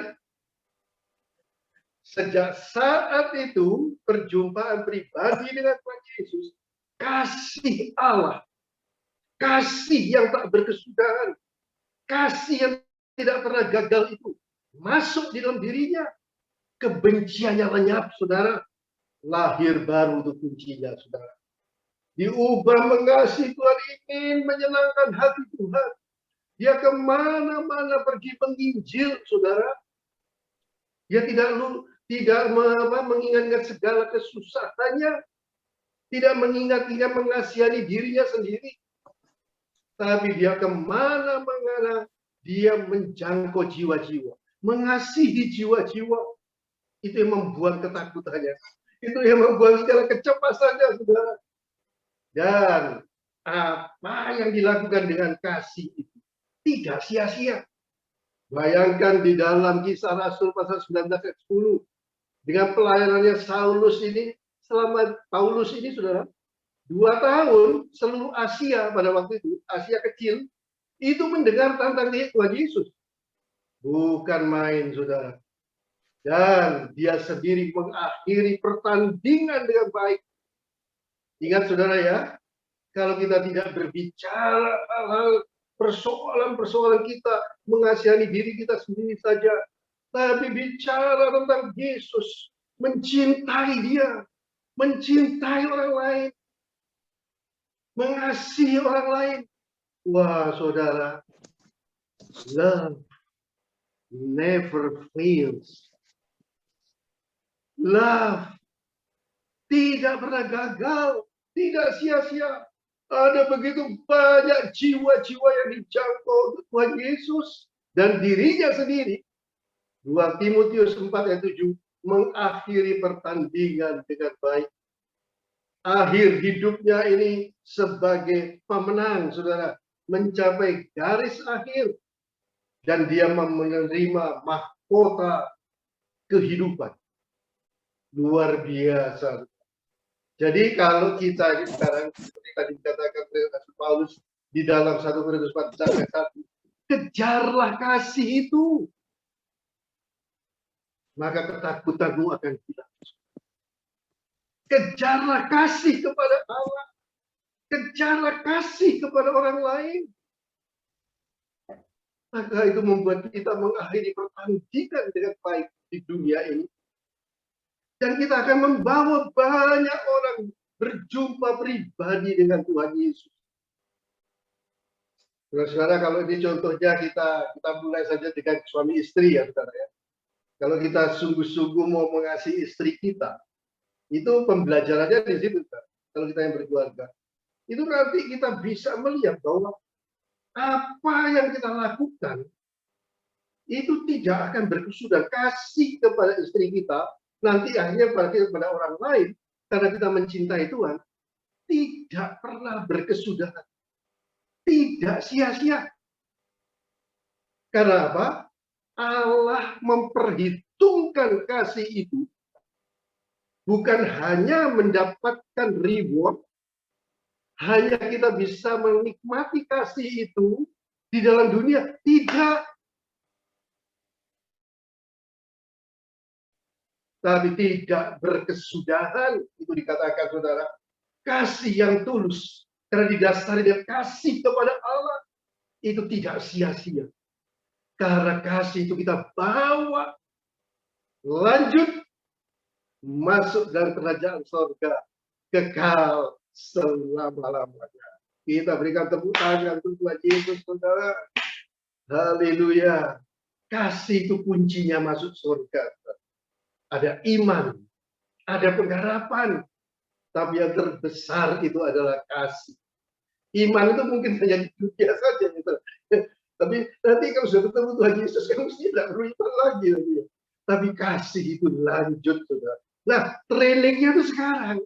sejak saat itu perjumpaan pribadi dengan Tuhan Yesus, kasih Allah, kasih yang tak berkesudahan, kasih yang tidak pernah gagal itu masuk di dalam dirinya. Kebenciannya lenyap, saudara. Lahir baru itu kuncinya, saudara. Diubah mengasihi Tuhan, ingin menyenangkan hati Tuhan. Dia kemana-mana pergi menginjil, saudara. Dia tidak mengingat segala kesusahannya. Tidak mengingat-ingat mengasihani dirinya sendiri. Tapi dia kemana-mana, dia menjangkau jiwa-jiwa. Mengasihi jiwa-jiwa. Itu yang membuat ketakutannya. Itu yang membuat segala kecemasannya, saudara. Dan apa yang dilakukan dengan kasih itu tidak sia-sia. Bayangkan di dalam Kisah Rasul pasal 19 ayat 10 dengan pelayanannya Saulus ini, selama Paulus ini, saudara, 2 tahun seluruh Asia pada waktu itu, Asia kecil, itu mendengar tentang Tuhan Yesus. Bukan main, saudara. Dan dia sendiri mengakhiri pertandingan dengan baik. Ingat, saudara ya, kalau kita tidak berbicara hal-hal persoalan-persoalan kita, mengasihani diri kita sendiri saja, tapi bicara tentang Yesus, mencintai dia, mencintai orang lain, mengasihi orang lain. Wah, saudara, love never fails. Love tidak pernah gagal, tidak sia-sia. Ada begitu banyak jiwa-jiwa yang dijangkau Tuhan Yesus dan dirinya sendiri. 2 Timotius 4 ayat 7 mengakhiri pertandingan dengan baik. Akhir hidupnya ini sebagai pemenang, saudara, mencapai garis akhir dan dia menerima mahkota kehidupan. Luar biasa. Jadi kalau kita sekarang seperti tadi dikatakan oleh Rasul Paulus di dalam 1 Korintus 14 ayat 1, kejarlah kasih itu, maka ketakutanmu akan hilang. Kejarlah kasih kepada Allah, kejarlah kasih kepada orang lain. Maka itu membuat kita mengakhiri pertandingan dengan baik di dunia ini. Dan kita akan membawa banyak orang berjumpa pribadi dengan Tuhan Yesus. Saudara, kalau ini contohnya kita mulai saja dengan suami istri ya, saudara ya. Kalau kita sungguh-sungguh mau mengasihi istri kita, itu pembelajarannya di situ, saudara. Kalau kita yang berkeluarga, itu nanti kita bisa melihat bahwa apa yang kita lakukan itu tidak akan berkesudahan. Kasih kepada istri kita nanti akhirnya kepada orang lain, karena kita mencintai Tuhan, tidak pernah berkesudahan, tidak sia-sia. Karena apa? Allah memperhitungkan kasih itu bukan hanya mendapatkan reward, hanya kita bisa menikmati kasih itu di dalam dunia, tidak. Tapi tidak berkesudahan, itu dikatakan, saudara. Kasih yang tulus, karena didasari dengan kasih kepada Allah, itu tidak sia-sia. Karena kasih itu kita bawa, lanjut, masuk dalam kerajaan surga, kekal selama-lamanya. Kita berikan tepuk tangan untuk Tuhan Yesus, saudara. Haleluya. Kasih itu kuncinya masuk surga. Ada iman, ada pengharapan, tapi yang terbesar itu adalah kasih. Iman itu mungkin hanya di dunia saja, gitu. Tapi nanti kalau sudah ketemu Tuhan Yesus, kan mesti tidak perlu iman lagi. Tapi kasih itu lanjut, saudara. Nah, trainingnya itu sekarang.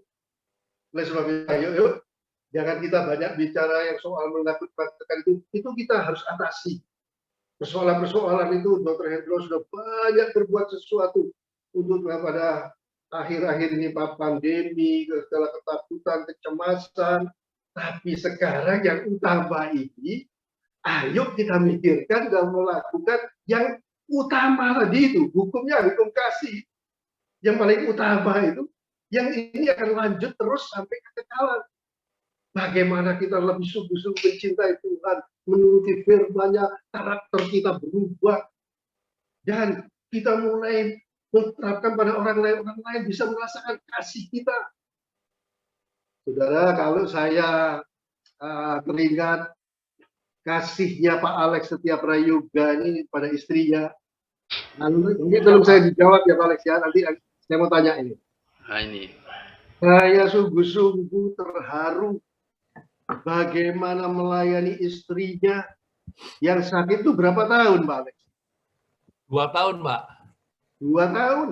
Oleh sebab itu, yuk, jangan kita banyak bicara yang soal menakut-nakutkan itu kita harus atasi. Persoalan-persoalan itu, Dr. Hendro sudah banyak berbuat sesuatu untuk pada akhir-akhir ini pandemi, segala ketakutan, kecemasan. Tapi sekarang yang utama ini, ayo kita mikirkan dan melakukan yang utama tadi itu. Hukumnya hukum kasih. Yang paling utama itu, yang ini akan lanjut terus sampai kekekalan. Bagaimana kita lebih sungguh-sungguh mencintai Tuhan, menuruti firman-Nya, karakter kita berubah. Dan kita mulai menerapkan pada orang lain bisa merasakan kasih kita. Saudara, kalau saya teringat kasihnya Pak Alex Setia Prayoga ini pada istrinya. Ini belum saya dijawab ya Pak Alex ya, nanti saya mau tanya ini. Nah, ini. Saya sungguh-sungguh terharu bagaimana melayani istrinya yang sakit itu berapa tahun Pak Alex? 2 tahun, Pak. 2 tahun.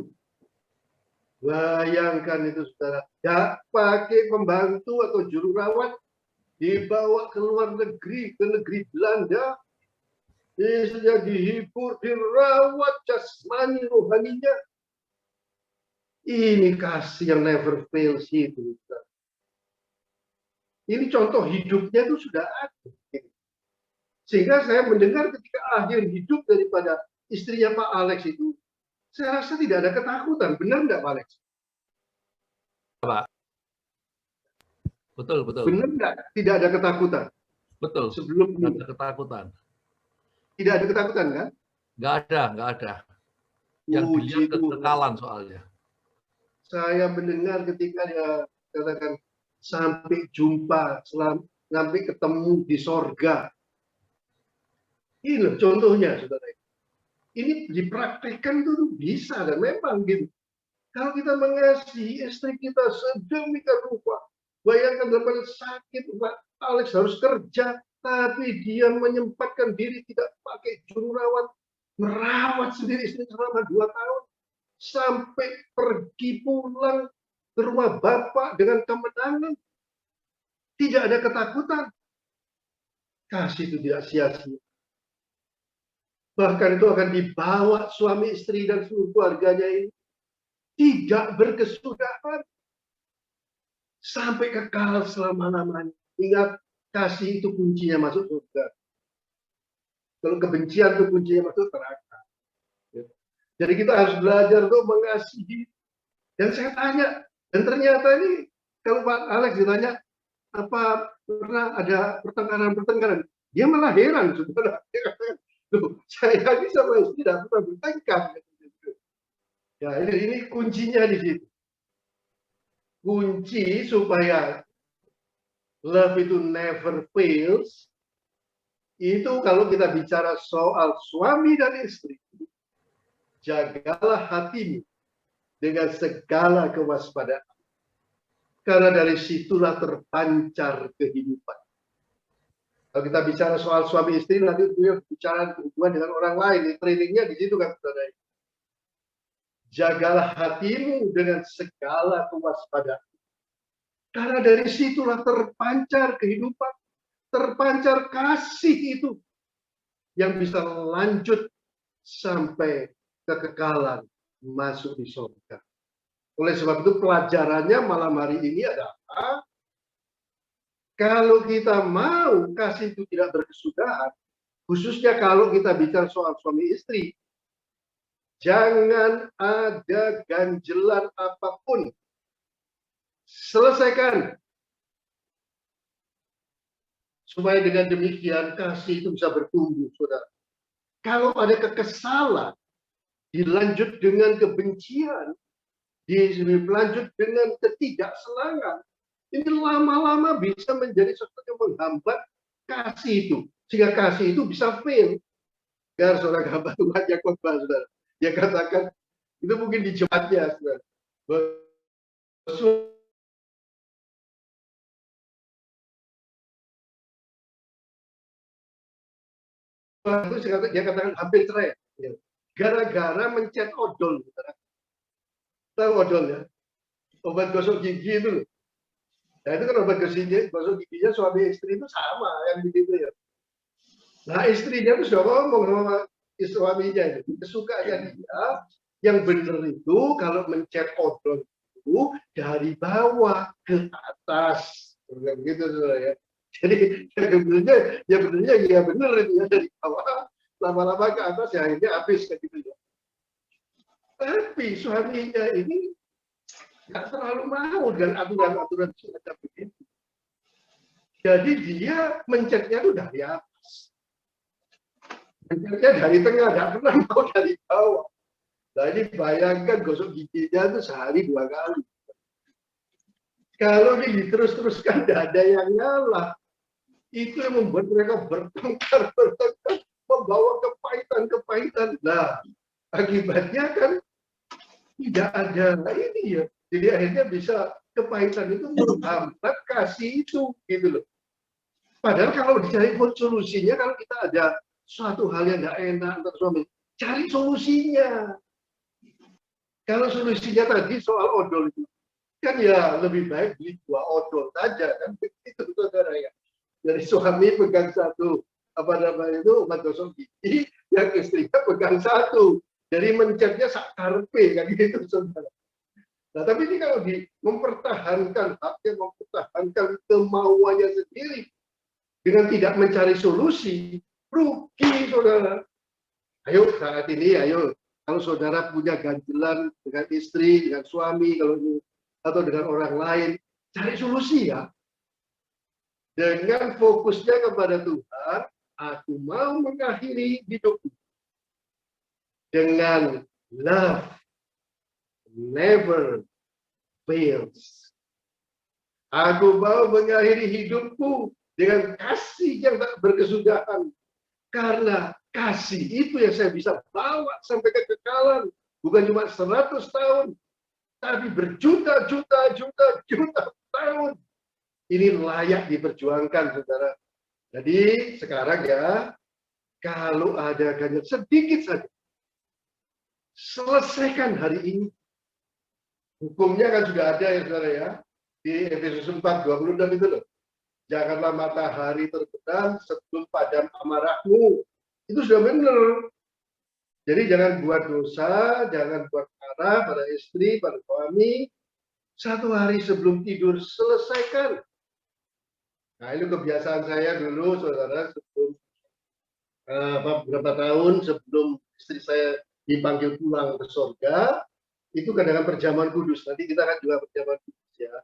Bayangkan itu saudara, tidak pakai pembantu atau juru rawat, dibawa ke luar negeri, ke negeri Belanda, istrinya dihibur, dirawat jasmani rohaninya. Ini kasih yang never fails itu. Ini contoh hidupnya itu sudah ada. Sehingga saya mendengar ketika akhir hidup daripada istrinya Pak Alex itu, saya rasa tidak ada ketakutan. Benar enggak Pak Alex? Pak. Betul, betul. Benar enggak? Tidak ada ketakutan. Betul. Sebelum Nggak ada ketakutan. Tidak ada ketakutan kan? Nggak ada. Yang dilihat kekekalan soalnya. Saya mendengar ketika dia katakan sampai jumpa, sampai ketemu di sorga. Ini loh contohnya, saudara. Ini dipraktikkan itu bisa dan memang gitu. Kalau kita mengasihi istri kita sedemikian rupa, bayangkan daripada sakit, Pak Alex harus kerja, tapi dia menyempatkan diri tidak pakai juru rawat, merawat sendiri istri selama 2 tahun, sampai pergi pulang ke rumah Bapak dengan kemenangan. Tidak ada ketakutan. Kasih itu tidak sia-sia. Bahkan itu akan dibawa suami istri dan seluruh keluarganya ini tidak berkesudahan sampai kekal selama-lamanya. Ingat, kasih itu kuncinya masuk surga. Kalau kebencian itu kuncinya masuk neraka. Jadi kita harus belajar untuk mengasihi. Dan saya tanya, dan ternyata ini kalau Pak Alex ditanya apa pernah ada pertengkaran, dia malah heran, saudara. Loh, saya ini sama istri tidak pernah bertengkar. Ya, ini kuncinya di situ. Kunci supaya love itu never fails, itu kalau kita bicara soal suami dan istri, jagalah hatimu dengan segala kewaspadaan. Karena dari situlah terpancar kehidupan. Kalau kita bicara soal suami istri, nanti dia bicara hubungan dengan orang lain. Trainingnya di situ kan, saudara. Jagalah hatimu dengan segala kewaspadaan. Karena dari situlah terpancar kehidupan, terpancar kasih itu yang bisa lanjut sampai kekekalan masuk di surga. Oleh sebab itu pelajarannya malam hari ini adalah kalau kita mau kasih itu tidak berkesudahan, khususnya kalau kita bicara soal suami istri, jangan ada ganjelan apapun. Selesaikan. Supaya dengan demikian kasih itu bisa bertumbuh, saudara. Kalau ada kekesalan, dilanjut dengan kebencian, dilanjut dengan ketidaksenangan, ini lama-lama bisa menjadi sesuatu yang menghambat kasih itu. Sehingga kasih itu bisa fail. Biar saudara gambar Tuhan Yakub, saudara. Dia katakan, itu mungkin di jemaatnya, saudara. Itu dia katakan hampir cerai. Gara-gara mencet odol. Saudara. Tahu odol ya? Obat gosok gigi itu loh. Nah itu kan obat gosok giginya suami istri itu sama yang begitu ya. Nah istrinya itu sudah ngomong sama suaminya itu. Kesukaannya dia yang benar itu kalau mencet odol itu dari bawah ke atas. Begitu saudara ya. Jadi ya benar itu ya dari bawah lama-lama ke atas ya akhirnya habis kayak gitu ya. Tapi suaminya ini nggak terlalu mau dengan aturan-aturan semacam begitu. Jadi dia mencetnya itu dari atas. Mencetnya dari tengah, nggak pernah mau dari bawah. Nah ini bayangkan gosok giginya itu sehari 2 kali. Kalau ini terus-teruskan tidak ada yang ngalah. Itu yang membuat mereka bertengkar, membawa kepahitan. Nah, akibatnya kan tidak ada ini ya. Jadi akhirnya bisa kepahitan itu menghambat kasih itu, gitu loh. Padahal kalau dicari solusinya, kalau kita ada suatu hal yang nggak enak untuk suami, cari solusinya. Kalau solusinya tadi soal odol itu, kan ya lebih baik beli 2 odol saja kan begitu saudara ya. Jadi suami pegang 1 apa namanya itu obat gosok gigi, yang istrinya pegang 1. Jadi mencetnya sak karpe kan gitu saudara. Nah tapi ini kalau mempertahankan haknya, mempertahankan kemauannya sendiri dengan tidak mencari solusi, rugi saudara. Ayo saat ini, ayo kalau saudara punya ganjilan dengan istri, dengan suami, kalau atau dengan orang lain, cari solusi ya. Dengan fokusnya kepada Tuhan, aku mau mengakhiri hidupku dengan love never fails. Aku mau mengakhiri hidupku dengan kasih yang tak berkesudahan. Karena kasih itu yang saya bisa bawa sampai kekekalan. Bukan cuma 100 tahun, tapi berjuta-juta tahun. Ini layak diperjuangkan, saudara. Jadi sekarang ya, kalau ada ganjil sedikit saja, selesaikan hari ini. Hukumnya kan sudah ada ya, saudara ya. Di Efesus 4:26 itu loh. Janganlah matahari terbenam sebelum padam amarahmu. Itu sudah benar. Jadi jangan buat dosa, jangan buat marah pada istri, pada suami. 1 hari sebelum tidur selesaikan. Nah itu kebiasaan saya dulu, saudara, sebelum beberapa tahun sebelum istri saya dipanggil pulang ke surga, itu kadang-kadang perjamuan kudus. Nanti kita akan juga perjamuan kudus ya.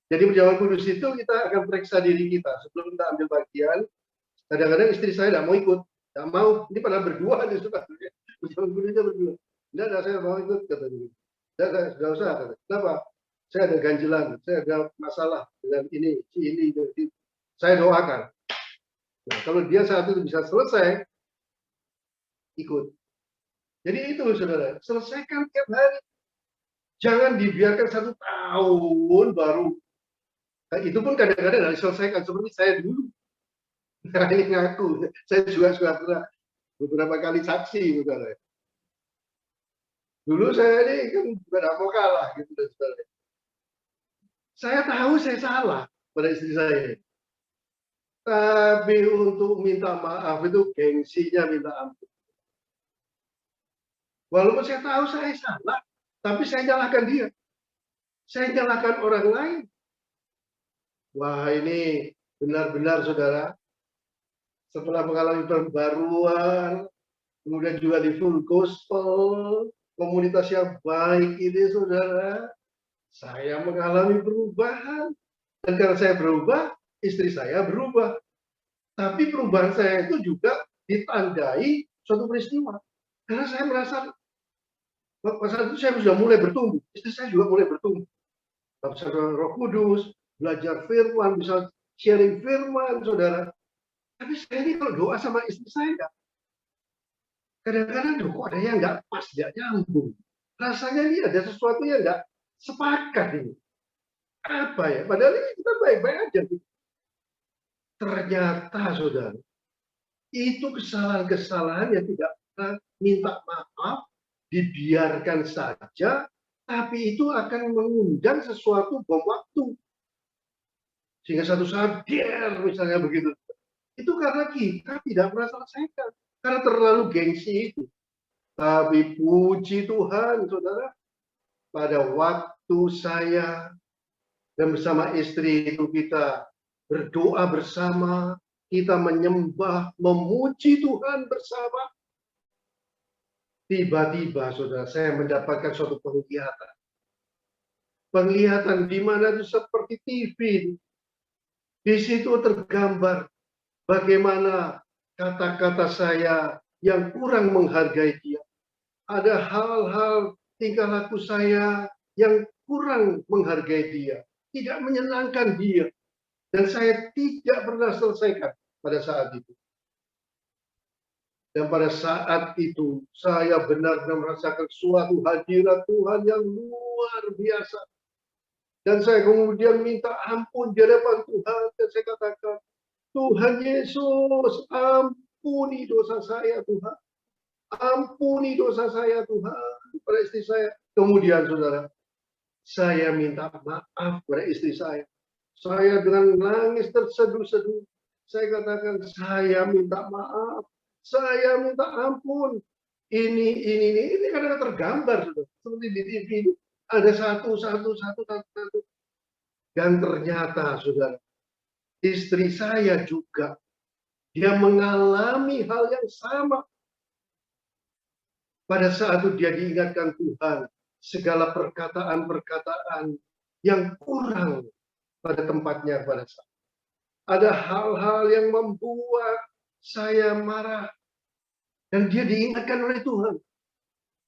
Jadi perjamuan kudus itu kita akan periksa diri kita sebelum kita ambil bagian. Kadang-kadang istri saya tidak mau ikut, tidak mau. Ini pada berdua nih suka. Perjamuan kudusnya berdua. Tidak ada saya mau ikut kata dia. Tidak usah kata. Kenapa? Saya ada ganjilan, saya ada masalah dengan ini, ini. Saya doakan. Nah, kalau dia saat itu bisa selesai, ikut. Jadi itu saudara, selesaikan tiap hari. Jangan dibiarkan 1 tahun baru. Nah, itu pun kadang-kadang harus diselesaikan seperti saya dulu. Nah, ini ngaku, saya juga sudah beberapa kali saksi, saudara. Dulu saya ini kan tidak mau kalah, gitu, saudara. Saya tahu saya salah pada istri saya. Tapi untuk minta maaf itu gengsinya minta ampun. Walaupun saya tahu saya salah, tapi saya nyalahkan dia. Saya nyalahkan orang lain. Wah ini benar-benar saudara. Setelah mengalami pembaruan, kemudian juga di full gospel, komunitas yang baik ini saudara. Saya mengalami perubahan. Dan karena saya berubah, istri saya berubah. Tapi perubahan saya itu juga ditandai suatu peristiwa. Karena saya merasa, pada saat itu saya sudah mulai bertumbuh. Istri saya juga mulai bertumbuh. Bisa Roh Kudus, belajar firman, bisa sharing firman, saudara. Tapi saya ini kalau doa sama istri saya, kadang-kadang kok ada yang nggak pas, nggak nyambung. Rasanya ini ada sesuatu yang nggak sepakat ini. Apa ya? Padahal ini kita baik-baik aja. Ternyata, saudara, itu kesalahan-kesalahan yang tidak pernah minta maaf, dibiarkan saja, tapi itu akan mengundang sesuatu bom waktu. Sehingga satu saat, misalnya begitu. Itu karena kita tidak pernah selesaikan. Karena terlalu gengsi itu. Tapi puji Tuhan, saudara, pada waktu saya dan bersama istri itu kita berdoa bersama, kita menyembah, memuji Tuhan bersama. Tiba-tiba, saudara, saya mendapatkan suatu penglihatan. Penglihatan di mana itu seperti TV. Di situ tergambar bagaimana kata-kata saya yang kurang menghargai dia. Ada hal-hal tingkah laku saya yang kurang menghargai dia, tidak menyenangkan dia, dan saya tidak pernah selesaikan pada saat itu. Dan pada saat itu saya benar-benar merasakan suatu hadirat Tuhan yang luar biasa. Dan saya kemudian minta ampun di hadapan Tuhan, dan saya katakan, Tuhan Yesus, ampuni dosa saya Tuhan. Ampuni dosa saya Tuhan. Pada istri saya, Kemudian saudara, saya minta maaf pada istri saya. Saya dengan nangis terseduh-seduh. Saya katakan, saya minta maaf. Saya minta ampun. Ini kadang tergambar, saudara. Seperti di TV ini. Ada satu. Dan ternyata, saudara, istri saya juga, dia mengalami hal yang sama. Pada saat itu dia diingatkan Tuhan, segala perkataan-perkataan yang kurang pada tempatnya pada saat. Ada hal-hal yang membuat saya marah. Dan dia diingatkan oleh Tuhan.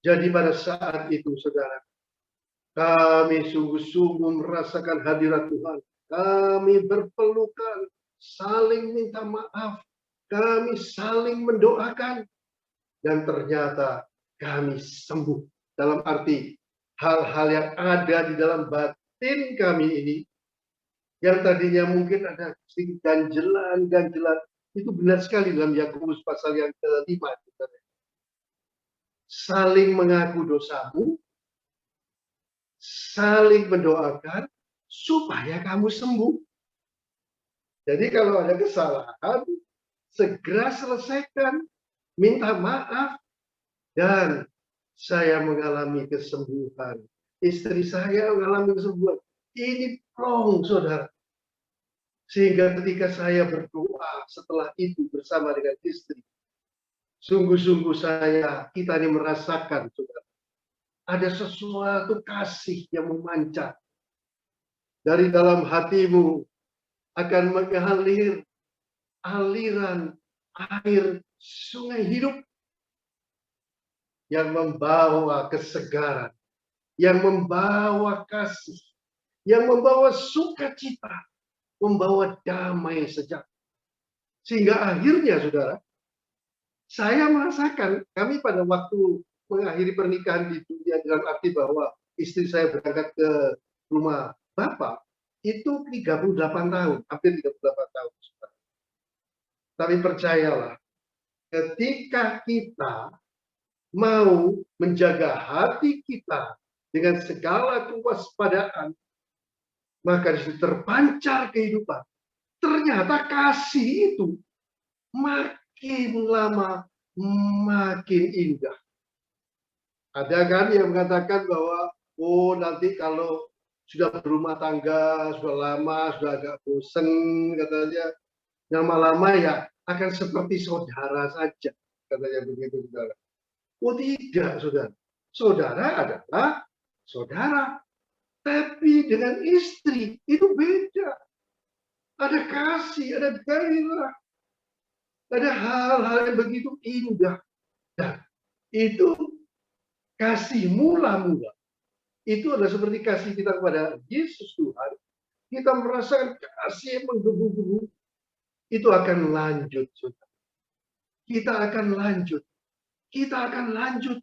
Jadi pada saat itu, saudara, kami sungguh-sungguh merasakan hadirat Tuhan. Kami berpelukan, saling minta maaf. Kami saling mendoakan. Dan ternyata kami sembuh. Dalam arti hal-hal yang ada di dalam batin kami ini, yang tadinya mungkin ada ganjelan, itu benar sekali dalam Yakobus pasal yang ke-5. Saling mengaku dosamu, saling mendoakan supaya kamu sembuh. Jadi kalau ada kesalahan, segera selesaikan, minta maaf, dan saya mengalami kesembuhan. Istri saya mengalami kesembuhan. Ini plong, saudara. Sehingga ketika saya berdoa setelah itu bersama dengan istri, sungguh-sungguh kita ini merasakan, saudara, ada sesuatu kasih yang memancar dari dalam hatimu, akan mengalir aliran air sungai hidup yang membawa kesegaran, yang membawa kasih, yang membawa sukacita, membawa damai sejahtera. Sehingga akhirnya, saudara, saya merasakan, kami pada waktu mengakhiri pernikahan di dunia dalam arti bahwa istri saya berangkat ke rumah Bapak, itu 38 tahun, hampir 38 tahun. Saudara. Tapi percayalah, ketika kita mau menjaga hati kita dengan segala kewaspadaan, maka di situ terpancar kehidupan. Ternyata kasih itu makin lama makin indah. Ada kan yang mengatakan bahwa nanti kalau sudah berumah tangga, sudah lama, sudah agak bosen, katanya lama-lama ya akan seperti saudara saja, katanya begitu, saudara. Oh tidak, saudara. Saudara adalah saudara. Tapi dengan istri itu beda. Ada kasih, ada gairah. Ada hal-hal yang begitu indah. Dan itu kasih mula-mula. Itu adalah seperti kasih kita kepada Yesus Tuhan. Kita merasakan kasih yang menggebu-gebu. Itu akan lanjut, saudara. Kita akan lanjut. Kita akan lanjut.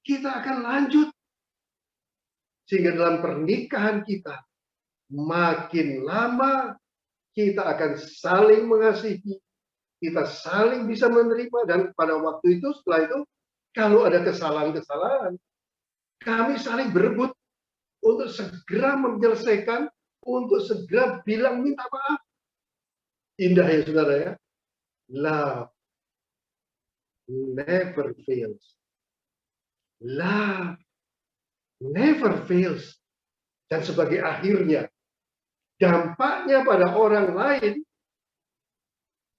Kita akan lanjut. Sehingga dalam pernikahan kita, makin lama kita akan saling mengasihi. Kita saling bisa menerima. Dan pada waktu itu, setelah itu, kalau ada kesalahan-kesalahan, kami saling berebut untuk segera menyelesaikan, untuk segera bilang minta maaf. Indah ya, saudara ya. Love never fails. Love never fails. Dan sebagai akhirnya, dampaknya pada orang lain,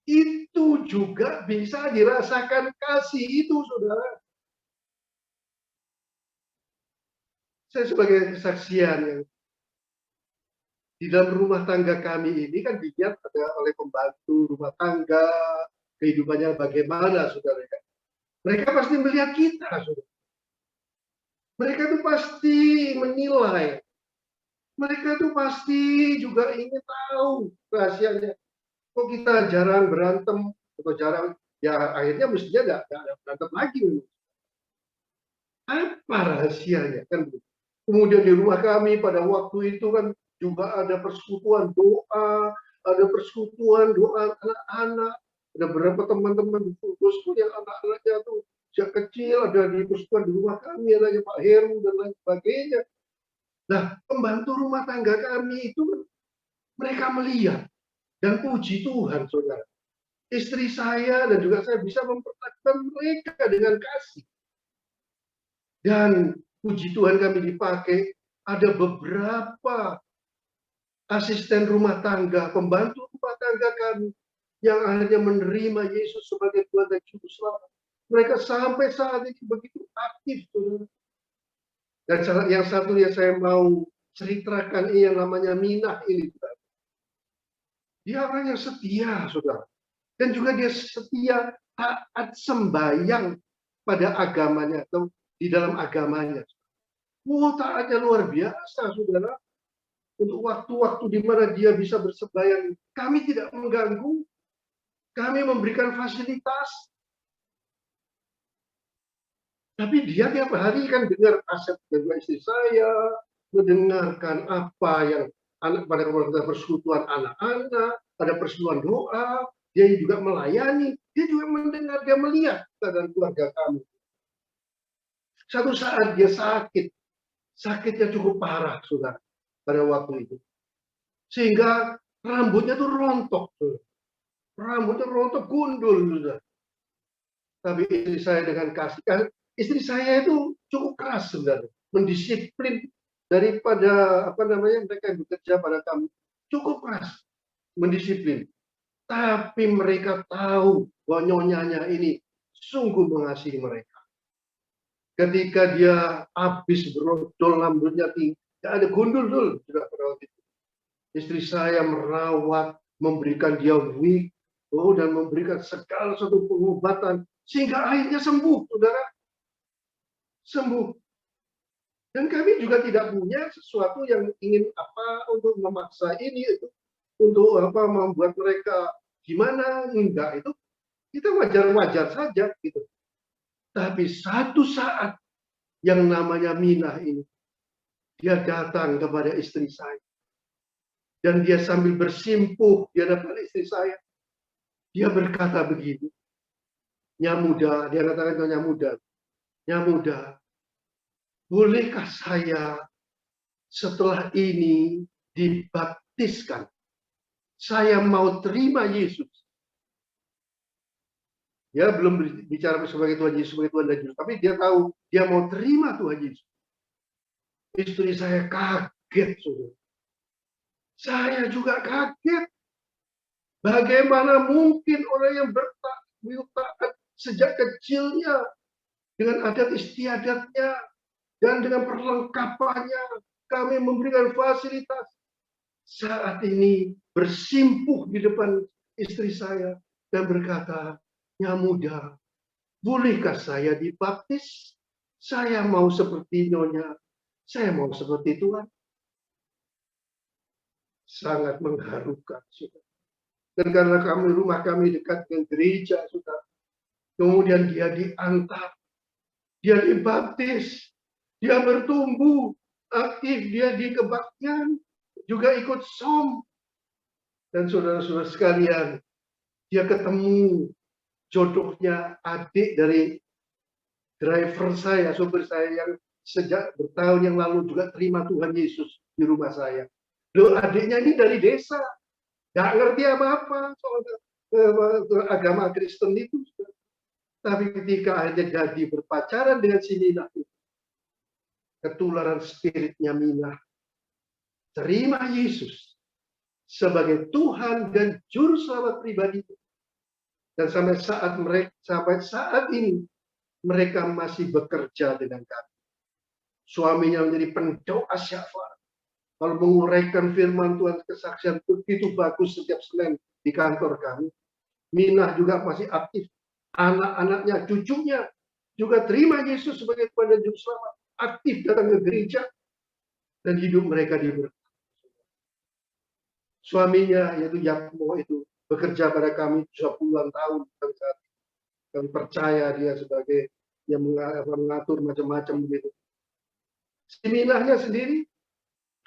itu juga bisa dirasakan kasih itu, saudara. Saya sebagai kesaksian yang di dalam rumah tangga kami ini kan dilihat ada oleh pembantu rumah tangga, kehidupannya bagaimana, saudara. Mereka pasti melihat kita, saudara. Mereka tuh pasti menilai. Mereka tuh pasti juga ingin tahu rahasianya. Kok kita jarang berantem atau jarang, ya akhirnya mestinya nggak berantem lagi. Apa rahasianya kan? Kemudian di rumah kami pada waktu itu kan juga ada persekutuan doa, ada persekutuan doa anak-anak. Ada beberapa teman-teman di bosku yang anak-anaknya tuh sejak kecil ada di persekutuan di rumah kami, anaknya Pak Heru dan lain sebagainya. Nah, pembantu rumah tangga kami itu mereka melihat dan puji Tuhan, saudara. Istri saya dan juga saya bisa memperlakukan mereka dengan kasih. Dan puji Tuhan kami dipakai, ada beberapa asisten rumah tangga, pembantu rumah tangga kami yang akhirnya menerima Yesus sebagai Tuhan dan Juru Selamat. Mereka sampai saat ini begitu aktif, saudara. Dan yang satu yang saya mau ceritakan ini yang namanya Minah ini, saudara. Dia orang yang setia, saudara. Dan juga dia setia taat sembahyang pada agamanya atau di dalam agamanya. Taatnya luar biasa, saudara. Untuk waktu-waktu di mana dia bisa bersembahyang, kami tidak mengganggu. Kami memberikan fasilitas. Tapi dia tiap hari kan dengar kaset dari istri saya, mendengarkan apa yang pada persekutuan anak-anak, pada persekutuan doa, dia juga melayani, dia juga mendengar, dia melihat keadaan keluarga kami. Satu saat dia sakit, sakitnya cukup parah, saudara, pada waktu itu. Sehingga rambutnya tuh rontok, saudara. Rambutnya rontok, gundul, saudara. Tapi istri saya dengan kasih, istri saya itu cukup keras, saudara, mendisiplin daripada mereka yang bekerja pada kami, cukup keras, mendisiplin. Tapi mereka tahu bahwa nyonyanya ini sungguh mengasihi mereka. Ketika dia habis brodol, rambutnya tinggi, tidak ada gundul juga pada waktu itu. Istri saya merawat, memberikan dia wig, dan memberikan segala satu pengobatan sehingga akhirnya sembuh, saudara. Sembuh. Dan kami juga tidak punya sesuatu yang ingin untuk memaksa ini itu. Untuk membuat mereka gimana, enggak, itu kita wajar-wajar saja gitu. Tapi satu saat yang namanya Minah ini, dia datang kepada istri saya dan dia sambil bersimpuh di hadapan istri saya, dia berkata begini, Nyamuda, dia katakan ke Nyamuda, bolehkah saya setelah ini dibaptiskan? Saya mau terima Yesus. Dia belum bicara sebagai Tuhan Yesus, sebagai Tuhan dan Juru, tapi dia tahu dia mau terima Tuhan Yesus. Istri saya kaget, saudara. Saya juga kaget. Bagaimana mungkin orang yang bertaat sejak kecilnya dengan adat istiadatnya dan dengan perlengkapannya, kami memberikan fasilitas. Saat ini bersimpuh di depan istri saya dan berkata, Nyamuda, bolehkah saya dibaptis? Saya mau seperti nyonya, saya mau seperti Tuhan. Sangat mengharukan, saudara. Dan karena rumah kami dekat dengan gereja, saudara. Kemudian dia diantar, dia dibaptis, dia bertumbuh aktif, dia di kebaktian, juga ikut som. Dan saudara-saudara sekalian, dia ketemu jodohnya adik dari driver saya, sopir saya yang sejak bertahun yang lalu juga terima Tuhan Yesus di rumah saya. Loh, adiknya ini dari desa, nggak ngerti apa-apa soal agama Kristen itu. Tapi ketika akhirnya jadi berpacaran dengan si Minah, ketularan spiritnya Minah, terima Yesus sebagai Tuhan dan Juru Selamat pribadi. Dan sampai saat ini mereka masih bekerja dengan kami. Suaminya menjadi pendoa syafaat. Kalau menguraikan firman Tuhan, kesaksian begitu bagus setiap Senin di kantor kami. Minah juga masih aktif. Anak-anaknya, cucunya juga terima Yesus sebagai Tuhan dan Juru Selamat. Aktif datang ke gereja dan hidup mereka diberkati. Suaminya yaitu Yakmo itu bekerja pada kami sudah puluhan tahun. Kami percaya dia sebagai yang mengatur macam-macam begitu. Si Minahnya sendiri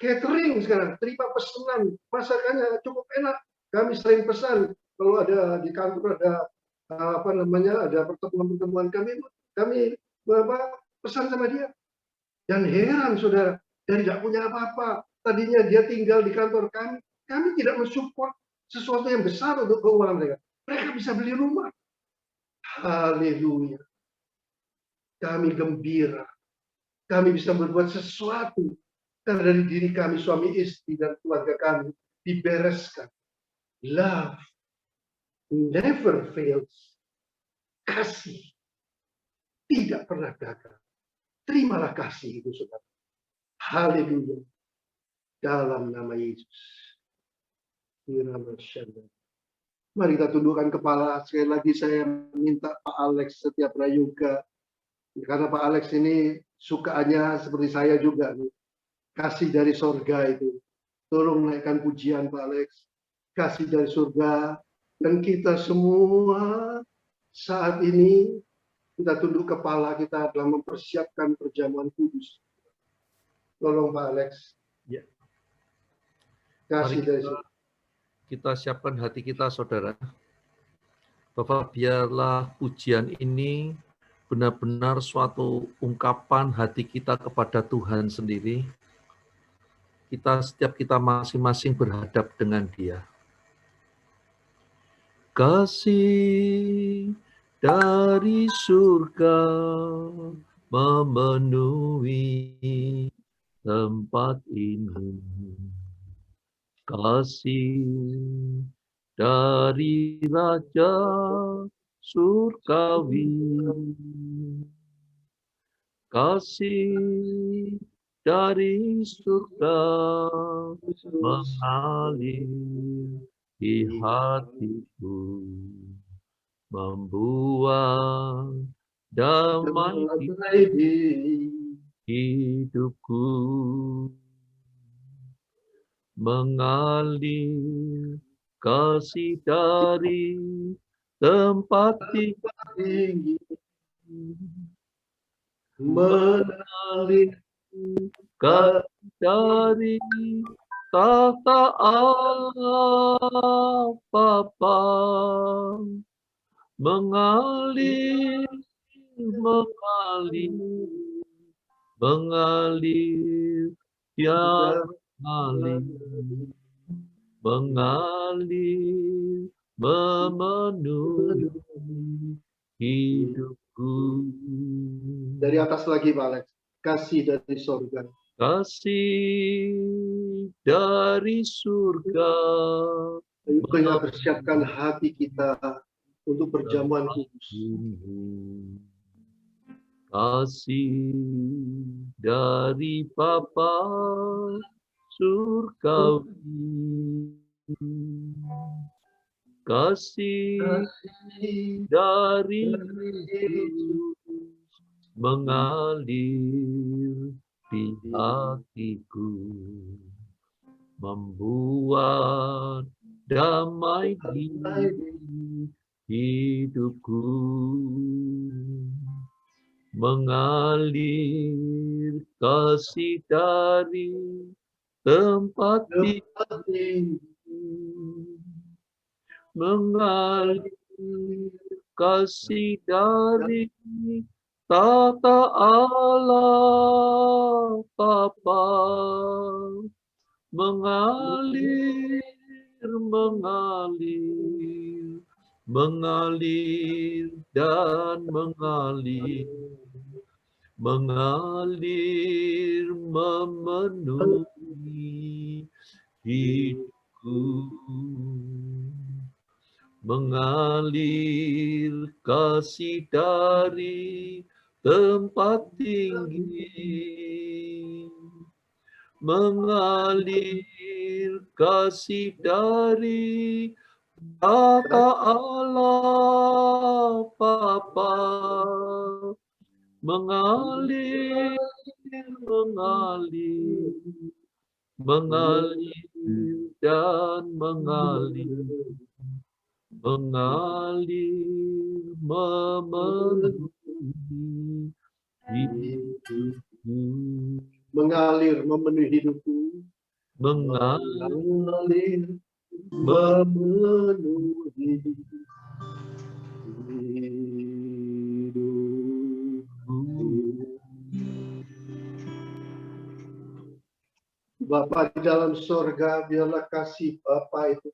catering sekarang, terima pesanan, masakannya cukup enak. Kami sering pesan kalau ada di kantor ada ada pertemuan-pertemuan kami, kami pesan sama dia. Dan heran saudara, dan tidak punya apa-apa. Tadinya dia tinggal di kantor kami. Kami tidak mensupport sesuatu yang besar untuk keuangan mereka. Mereka bisa beli rumah. Haleluya. Kami gembira. Kami bisa berbuat sesuatu. Karena dari diri kami, suami istri dan keluarga kami, dibereskan. Love never fails. Kasih tidak pernah gagal. Terimalah kasih itu, saudara. Haleluya. Dalam nama Yesus. Mari kita tundukkan kepala. Sekali lagi saya minta Pak Alex Setia Prayoga. Karena Pak Alex ini sukaannya seperti saya juga. Kasih dari surga itu. Tolong naikkan pujian Pak Alex. Kasih dari surga. Dan kita semua saat ini kita tunduk kepala, kita dalam mempersiapkan perjamuan kudus. Tolong Pak Alex. Ya. Kasih dari surga. Kita siapkan hati kita, saudara. Bapak, biarlah pujian ini benar-benar suatu ungkapan hati kita kepada Tuhan sendiri. Setiap kita masing-masing berhadap dengan Dia. Kasih dari surga memenuhi tempat ini. Kasih dari Raja Surgawi. Kasih dari surga mengalir di hatiku, membuat damai di hidupku, mengalir kasih dari tempat tinggi, mengalir kasih dari tahta Allah Bapa, mengalir dia mengalir memenuhi hidupku. Dari atas lagi Pak Alex, kasih dari surga. Kasih dari surga. Ayo kita persiapkan hati kita untuk perjamuan kudus. Kasih dari Bapa surgawi. Kasih dari Yesus mengalir di hatiku, membuat damai di hidupku, mengalir kasih dari tempat tinggi, mengalir kasih dari tahta Allah Bapa, mengalir dan mengalir memenuhi hidupku, mengalir kasih dari tempat tinggi, mengalir kasih dari tahta Allah Bapa, mengalir dan mengalir memenuhi hidupku, mengalir memenuhi hidupku, mengalir memenuhi hidupku. Bapa di dalam sorga, biarlah kasih Bapa itu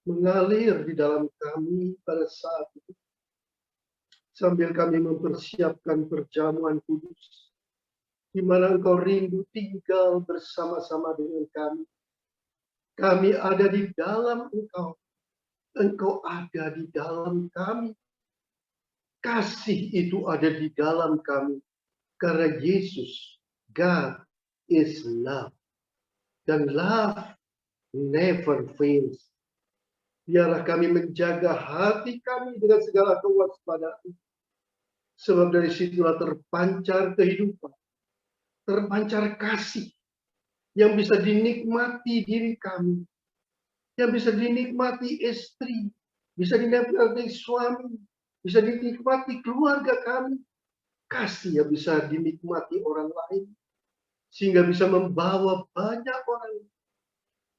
mengalir di dalam kami pada saat itu. Sambil kami mempersiapkan perjamuan kudus, di mana Engkau rindu tinggal bersama-sama dengan kami. Kami ada di dalam Engkau, Engkau ada di dalam kami. Kasih itu ada di dalam kami, karena Yesus, God is love. Dan love never fails. Biarlah kami menjaga hati kami dengan segala kewaspadaan. Sebab dari situlah terpancar kehidupan, terpancar kasih yang bisa dinikmati diri kami, yang bisa dinikmati istri, bisa dinikmati suami, bisa dinikmati keluarga kami, kasih yang bisa dinikmati orang lain, sehingga bisa membawa banyak orang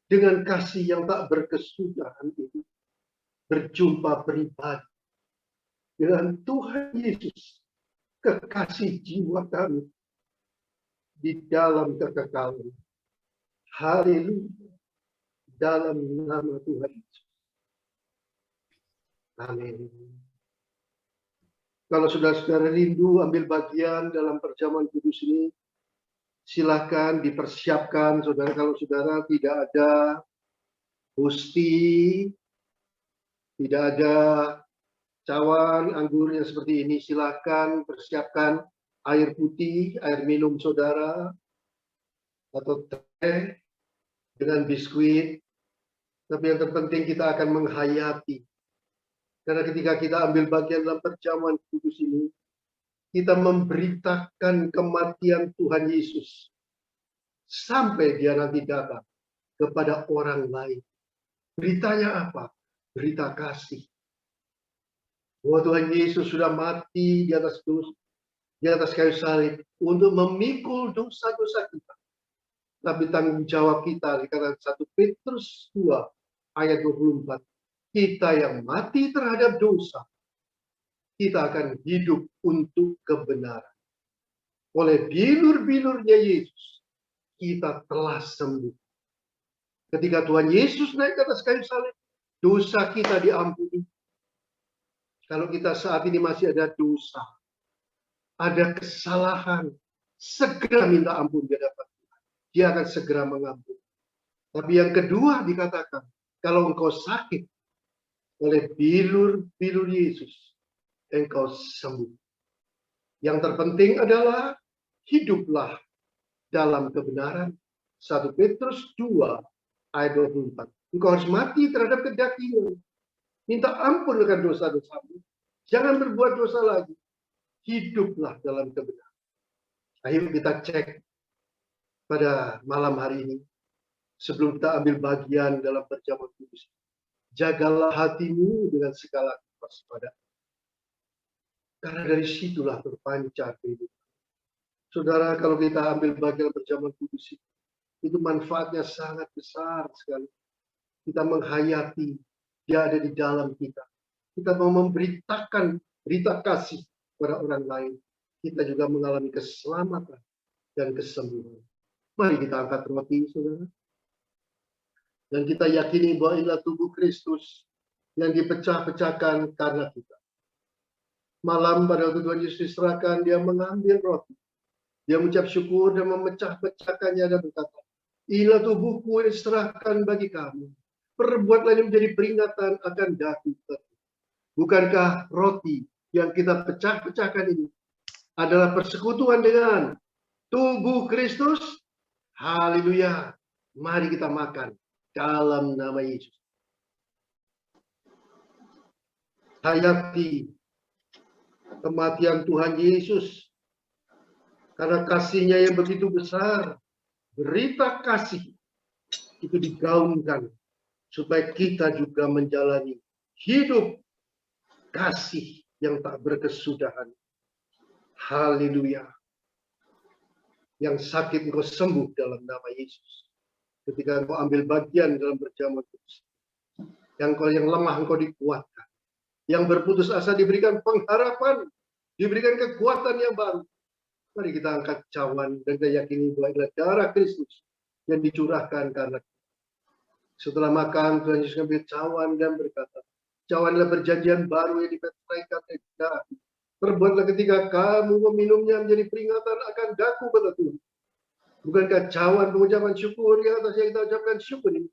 dengan kasih yang tak berkesudahan itu berjumpa pribadi dengan Tuhan Yesus, kekasih jiwa kami di dalam kekekalan. Haleluya. Dalam nama Tuhan Yesus. Amin. Kalau saudara-saudara rindu ambil bagian dalam perjamuan kudus ini, silakan dipersiapkan, saudara. Kalau saudara tidak ada hosti, tidak ada cawan anggur yang seperti ini, silakan persiapkan air putih, air minum saudara, atau teh dengan biskuit. Tapi yang terpenting kita akan menghayati. Karena ketika kita ambil bagian dalam perjamuan kudus ini, kita memberitakan kematian Tuhan Yesus sampai dia nanti datang kepada orang lain. Beritanya apa? Berita kasih. Bahwa Tuhan Yesus sudah mati di atas kayu salib untuk memikul dosa-dosa kita. Tapi tanggung jawab kita dikatakan 1 Petrus 2 ayat 24. Kita yang mati terhadap dosa, kita akan hidup untuk kebenaran. Oleh bilur-bilurnya Yesus, kita telah sembuh. Ketika Tuhan Yesus naik ke atas kayu salib, dosa kita diampuni. Kalau kita saat ini masih ada dosa, ada kesalahan, segera minta ampun di hadapan Tuhan. Dia akan segera mengampuni. Tapi yang kedua dikatakan, kalau engkau sakit oleh bilur-bilur Yesus, engkau sembuh. Yang terpenting adalah hiduplah dalam kebenaran. 1 Petrus 2 ayat 24. Engkau harus mati terhadap kedagingan. Minta ampun akan dosa-dosamu. Jangan berbuat dosa lagi. Hiduplah dalam kebenaran. Ayo kita cek pada malam hari ini. Sebelum kita ambil bagian dalam perjamuan kudus. Jagalah hatimu dengan segala kewaspadaan. Karena dari situlah terpancar kehidupan. Saudara, kalau kita ambil bagian perjamuan kudus itu manfaatnya sangat besar sekali. Kita menghayati dia ada di dalam kita. Kita mau memberitakan berita kasih kepada orang lain. Kita juga mengalami keselamatan dan kesembuhan. Mari kita angkat roti, saudara. Dan kita yakini bahwa inilah tubuh Kristus yang dipecah-pecahkan karena kita. Malam pada waktu Tuhan Yesus diserahkan, dia mengambil roti. Dia mengucap syukur dan memecah-pecahkannya dan berkata, inilah tubuhku yang diserahkan bagi kamu. Perbuatlah ini menjadi peringatan akan dagingku. Bukankah roti yang kita pecah-pecahkan ini adalah persekutuan dengan tubuh Kristus? Haleluya. Mari kita makan dalam nama Yesus. Hayati kematian Tuhan Yesus. Karena kasihnya yang begitu besar. Berita kasih itu digaungkan. Supaya kita juga menjalani hidup kasih yang tak berkesudahan. Haleluya. Yang sakit engkau sembuh dalam nama Yesus. Ketika engkau ambil bagian dalam perjamuan kudus. Yang lemah engkau dikuatkan. Yang berputus asa diberikan pengharapan. Diberikan kekuatan yang baru. Mari kita angkat cawan dan kita yakini bahwa adalah darah Kristus yang dicurahkan karena setelah makan Tuhan Yesus mengambil cawan dan berkata, cawan adalah perjanjian baru yang dipercayai oleh darahku. Perbuatlah ketika kamu meminumnya menjadi peringatan akan daku, kata Tuhan. Bukankah cawan pengucapan syukur yang atas yang kita ucapkan syukur ini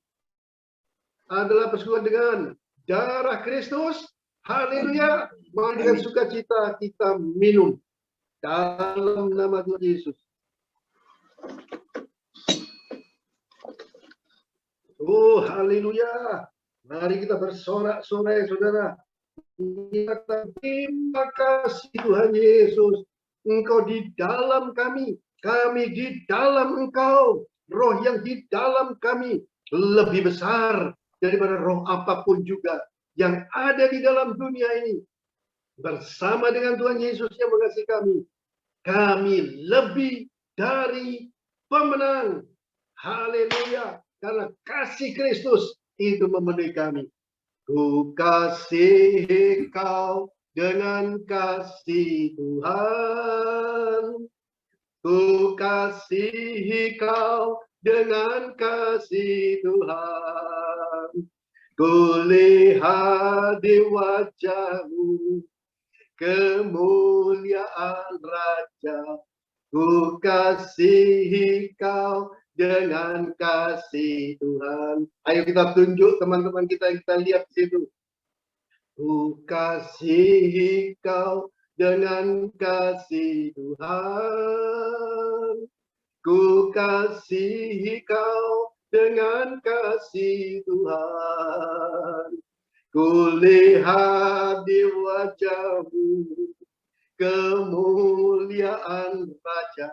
adalah persekutuan dengan darah Kristus? Haleluya. Mari dengan sukacita kita minum dalam nama Tuhan Yesus. Oh, haleluya. Mari kita bersorak-sorai, saudara. Terima kasih Tuhan Yesus. Engkau di dalam kami, kami di dalam Engkau. Roh yang di dalam kami lebih besar daripada roh apapun juga yang ada di dalam dunia ini. Bersama dengan Tuhan Yesus yang mengasihi kami lebih dari pemenang. Haleluya. Karena kasih Kristus itu memenuhi kami. Ku kasihi kau dengan kasih Tuhan. Ku kasihi kau dengan kasih Tuhan. Ku lihat di wajahmu kemuliaan Raja. Ku kasihi kau dengan kasih Tuhan. Ayo kita tunjuk teman-teman kita yang kita lihat di situ. Ku kasihi kau dengan kasih Tuhan. Ku kasihi kau dengan kasih Tuhan. Ku lihat di wajahmu kemuliaan Raja.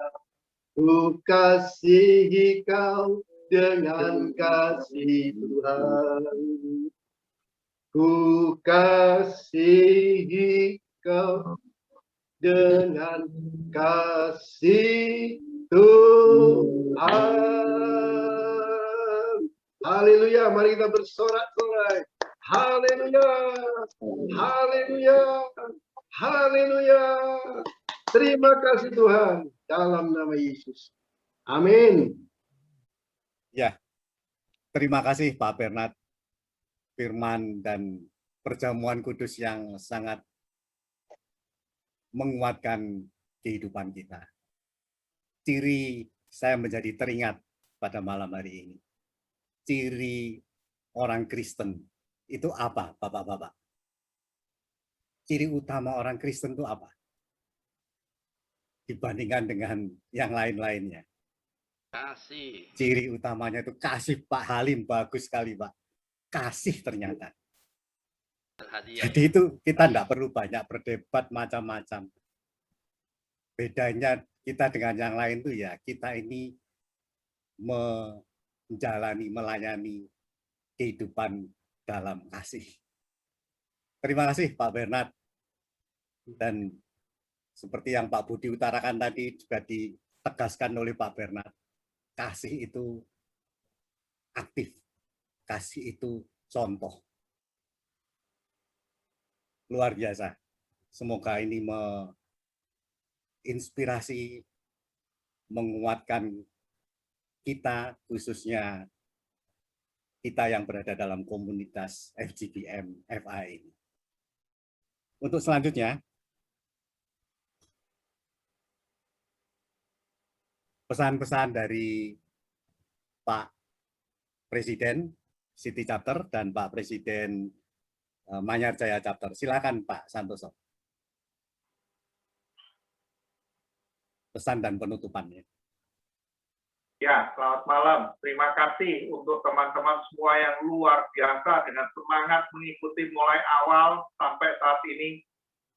Ku kasihi kau dengan kasih Tuhan. Ku kasihi kau dengan kasih Tuhan. Haleluya, mari kita bersorak-sorai. Haleluya, haleluya, haleluya. Terima kasih Tuhan dalam nama Yesus. Amin. Ya, terima kasih Pak Bernard. Firman dan perjamuan kudus yang sangat menguatkan kehidupan kita. Ciri saya menjadi teringat pada malam hari ini. Ciri orang Kristen itu apa, Bapak-bapak? Ciri utama orang Kristen itu apa? Dibandingkan dengan yang lain-lainnya. Kasih. Ciri utamanya itu kasih, Pak Halim. Bagus sekali, Pak. Kasih ternyata. Jadi itu kita tidak perlu banyak berdebat macam-macam. Bedanya kita dengan yang lain itu ya, kita ini menjalani, melayani kehidupan dalam kasih. Terima kasih Pak Bernard. Dan seperti yang Pak Budi utarakan tadi juga ditegaskan oleh Pak Bernard, kasih itu aktif, kasih itu contoh. Luar biasa. Semoga ini menginspirasi, menguatkan kita, khususnya kita yang berada dalam komunitas FGBM FA ini. Untuk selanjutnya, pesan-pesan dari Pak Presiden City Chapter dan Pak Presiden Manyar Jaya Chapter. Silakan Pak Santoso. Pesan dan penutupannya. Ya, selamat malam. Terima kasih untuk teman-teman semua yang luar biasa dengan semangat mengikuti mulai awal sampai saat ini.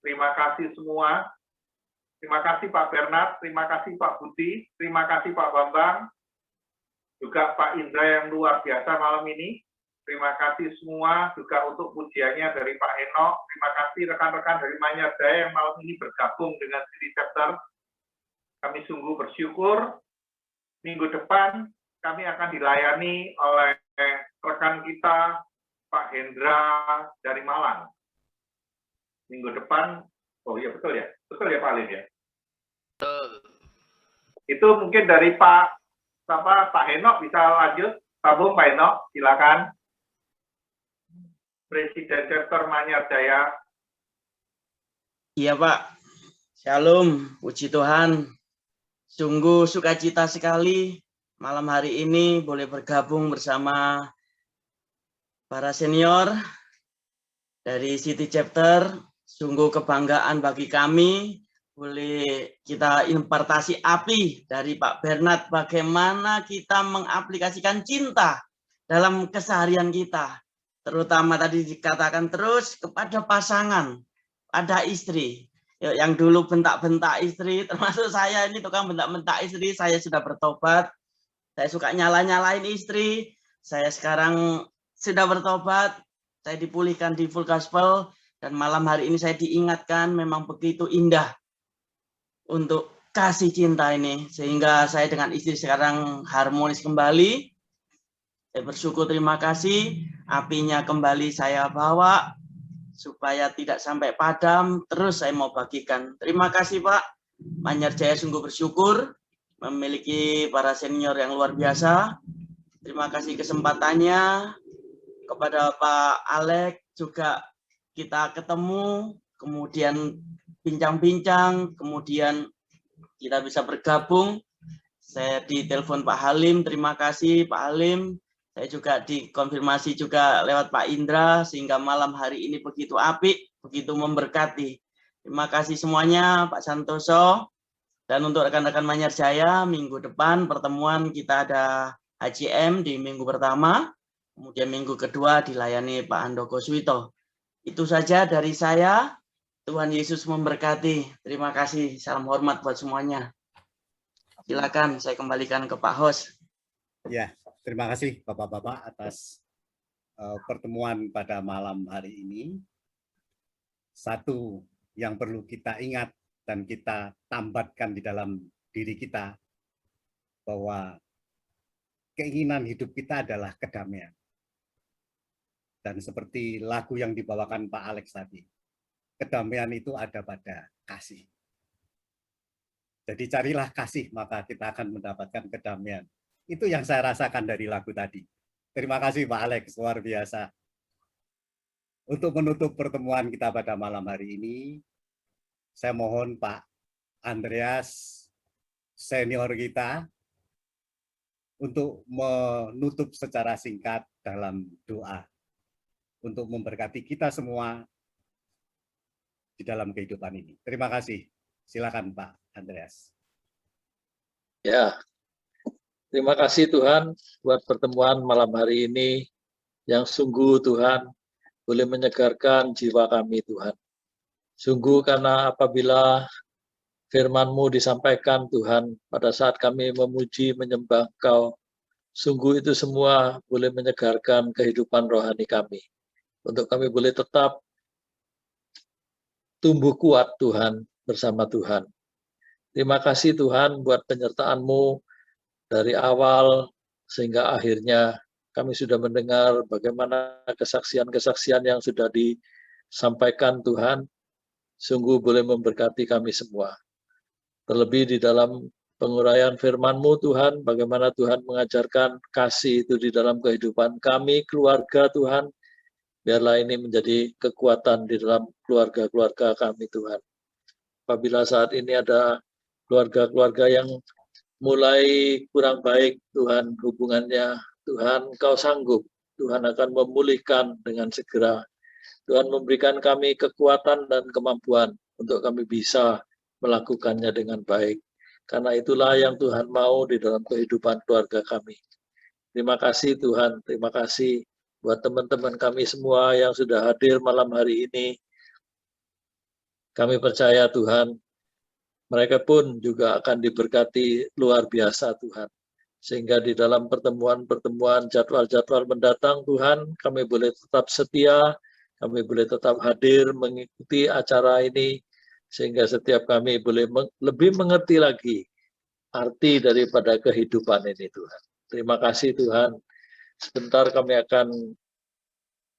Terima kasih semua. Terima kasih Pak Bernard, terima kasih Pak Budi, terima kasih Pak Bambang, juga Pak Indra yang luar biasa malam ini. Terima kasih semua juga untuk pujiannya dari Pak Enoch. Terima kasih rekan-rekan dari Manyar Jaya yang malam ini bergabung dengan City Chapter. Kami sungguh bersyukur. Minggu depan kami akan dilayani oleh rekan kita Pak Hendra dari Malang. Minggu depan, oh iya betul ya Pak Alin ya. Itu mungkin dari Pak Pak Henok bisa lanjut, sambung Pak Henok, silakan. Presiden Chapter Manyar Jaya. Iya Pak, Shalom, puji Tuhan. Sungguh sukacita sekali malam hari ini boleh bergabung bersama para senior dari City Chapter. Sungguh kebanggaan bagi kami boleh kita impartasi api dari Pak Bernard bagaimana kita mengaplikasikan cinta dalam keseharian kita. Terutama tadi dikatakan terus kepada pasangan, pada istri. Yang dulu bentak-bentak istri, termasuk saya ini tukang bentak-bentak istri, saya sudah bertobat. Saya suka nyala-nyalain istri, saya sekarang sudah bertobat, saya dipulihkan di Full Gospel, dan malam hari ini saya diingatkan memang begitu indah untuk kasih cinta ini, sehingga saya dengan istri sekarang harmonis kembali. Saya bersyukur, terima kasih, apinya kembali saya bawa, supaya tidak sampai padam, terus saya mau bagikan. Terima kasih Pak, Manyar Jaya sungguh bersyukur, memiliki para senior yang luar biasa. Terima kasih kesempatannya, kepada Pak Alex juga kita ketemu, kemudian bincang-bincang, kemudian kita bisa bergabung. Saya ditelepon Pak Halim, terima kasih Pak Halim. Saya juga dikonfirmasi juga lewat Pak Indra, sehingga malam hari ini begitu apik, begitu memberkati. Terima kasih semuanya, Pak Santoso. Dan untuk rekan-rekan Manyar Jaya, minggu depan pertemuan kita ada HCM di minggu pertama, kemudian minggu kedua dilayani Pak Handoko Suwito. Itu saja dari saya. Tuhan Yesus memberkati. Terima kasih, salam hormat buat semuanya. Silakan saya kembalikan ke Pak Hos. Ya. Terima kasih Bapak-Bapak atas pertemuan pada malam hari ini. Satu yang perlu kita ingat dan kita tambatkan di dalam diri kita, bahwa keinginan hidup kita adalah kedamaian. Dan seperti lagu yang dibawakan Pak Alex tadi, kedamaian itu ada pada kasih. Jadi carilah kasih, maka kita akan mendapatkan kedamaian. Itu yang saya rasakan dari lagu tadi. Terima kasih Pak Alex, luar biasa. Untuk menutup pertemuan kita pada malam hari ini, saya mohon Pak Andreas, senior kita, untuk menutup secara singkat dalam doa, untuk memberkati kita semua di dalam kehidupan ini. Terima kasih. Silakan Pak Andreas. Ya. Terima kasih Tuhan buat pertemuan malam hari ini yang sungguh Tuhan boleh menyegarkan jiwa kami Tuhan. Sungguh karena apabila firman-Mu disampaikan Tuhan pada saat kami memuji menyembah Engkau, sungguh itu semua boleh menyegarkan kehidupan rohani kami. Untuk kami boleh tetap tumbuh kuat Tuhan bersama Tuhan. Terima kasih Tuhan buat penyertaan-Mu dari awal sehingga akhirnya kami sudah mendengar bagaimana kesaksian-kesaksian yang sudah disampaikan Tuhan, sungguh boleh memberkati kami semua. Terlebih di dalam penguraian firman-Mu Tuhan, bagaimana Tuhan mengajarkan kasih itu di dalam kehidupan kami, keluarga Tuhan, biarlah ini menjadi kekuatan di dalam keluarga-keluarga kami Tuhan. Apabila saat ini ada keluarga-keluarga yang mulai kurang baik Tuhan hubungannya, Tuhan Engkau sanggup, Tuhan akan memulihkan dengan segera. Tuhan memberikan kami kekuatan dan kemampuan untuk kami bisa melakukannya dengan baik. Karena itulah yang Tuhan mau di dalam kehidupan keluarga kami. Terima kasih Tuhan, terima kasih buat teman-teman kami semua yang sudah hadir malam hari ini. Kami percaya Tuhan, mereka pun juga akan diberkati luar biasa Tuhan. Sehingga di dalam pertemuan-pertemuan jadwal-jadwal mendatang Tuhan, kami boleh tetap setia, kami boleh tetap hadir mengikuti acara ini, sehingga setiap kami boleh lebih mengerti lagi arti daripada kehidupan ini Tuhan. Terima kasih Tuhan. Sebentar kami akan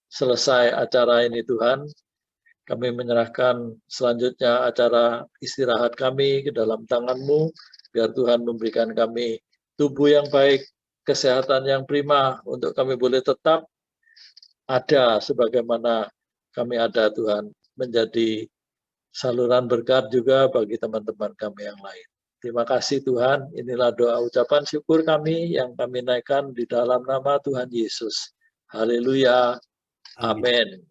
selesai acara ini Tuhan. Kami menyerahkan selanjutnya acara istirahat kami ke dalam tangan-Mu, biar Tuhan memberikan kami tubuh yang baik, kesehatan yang prima, untuk kami boleh tetap ada sebagaimana kami ada, Tuhan, menjadi saluran berkat juga bagi teman-teman kami yang lain. Terima kasih Tuhan, inilah doa ucapan syukur kami yang kami naikkan di dalam nama Tuhan Yesus. Haleluya. Amin.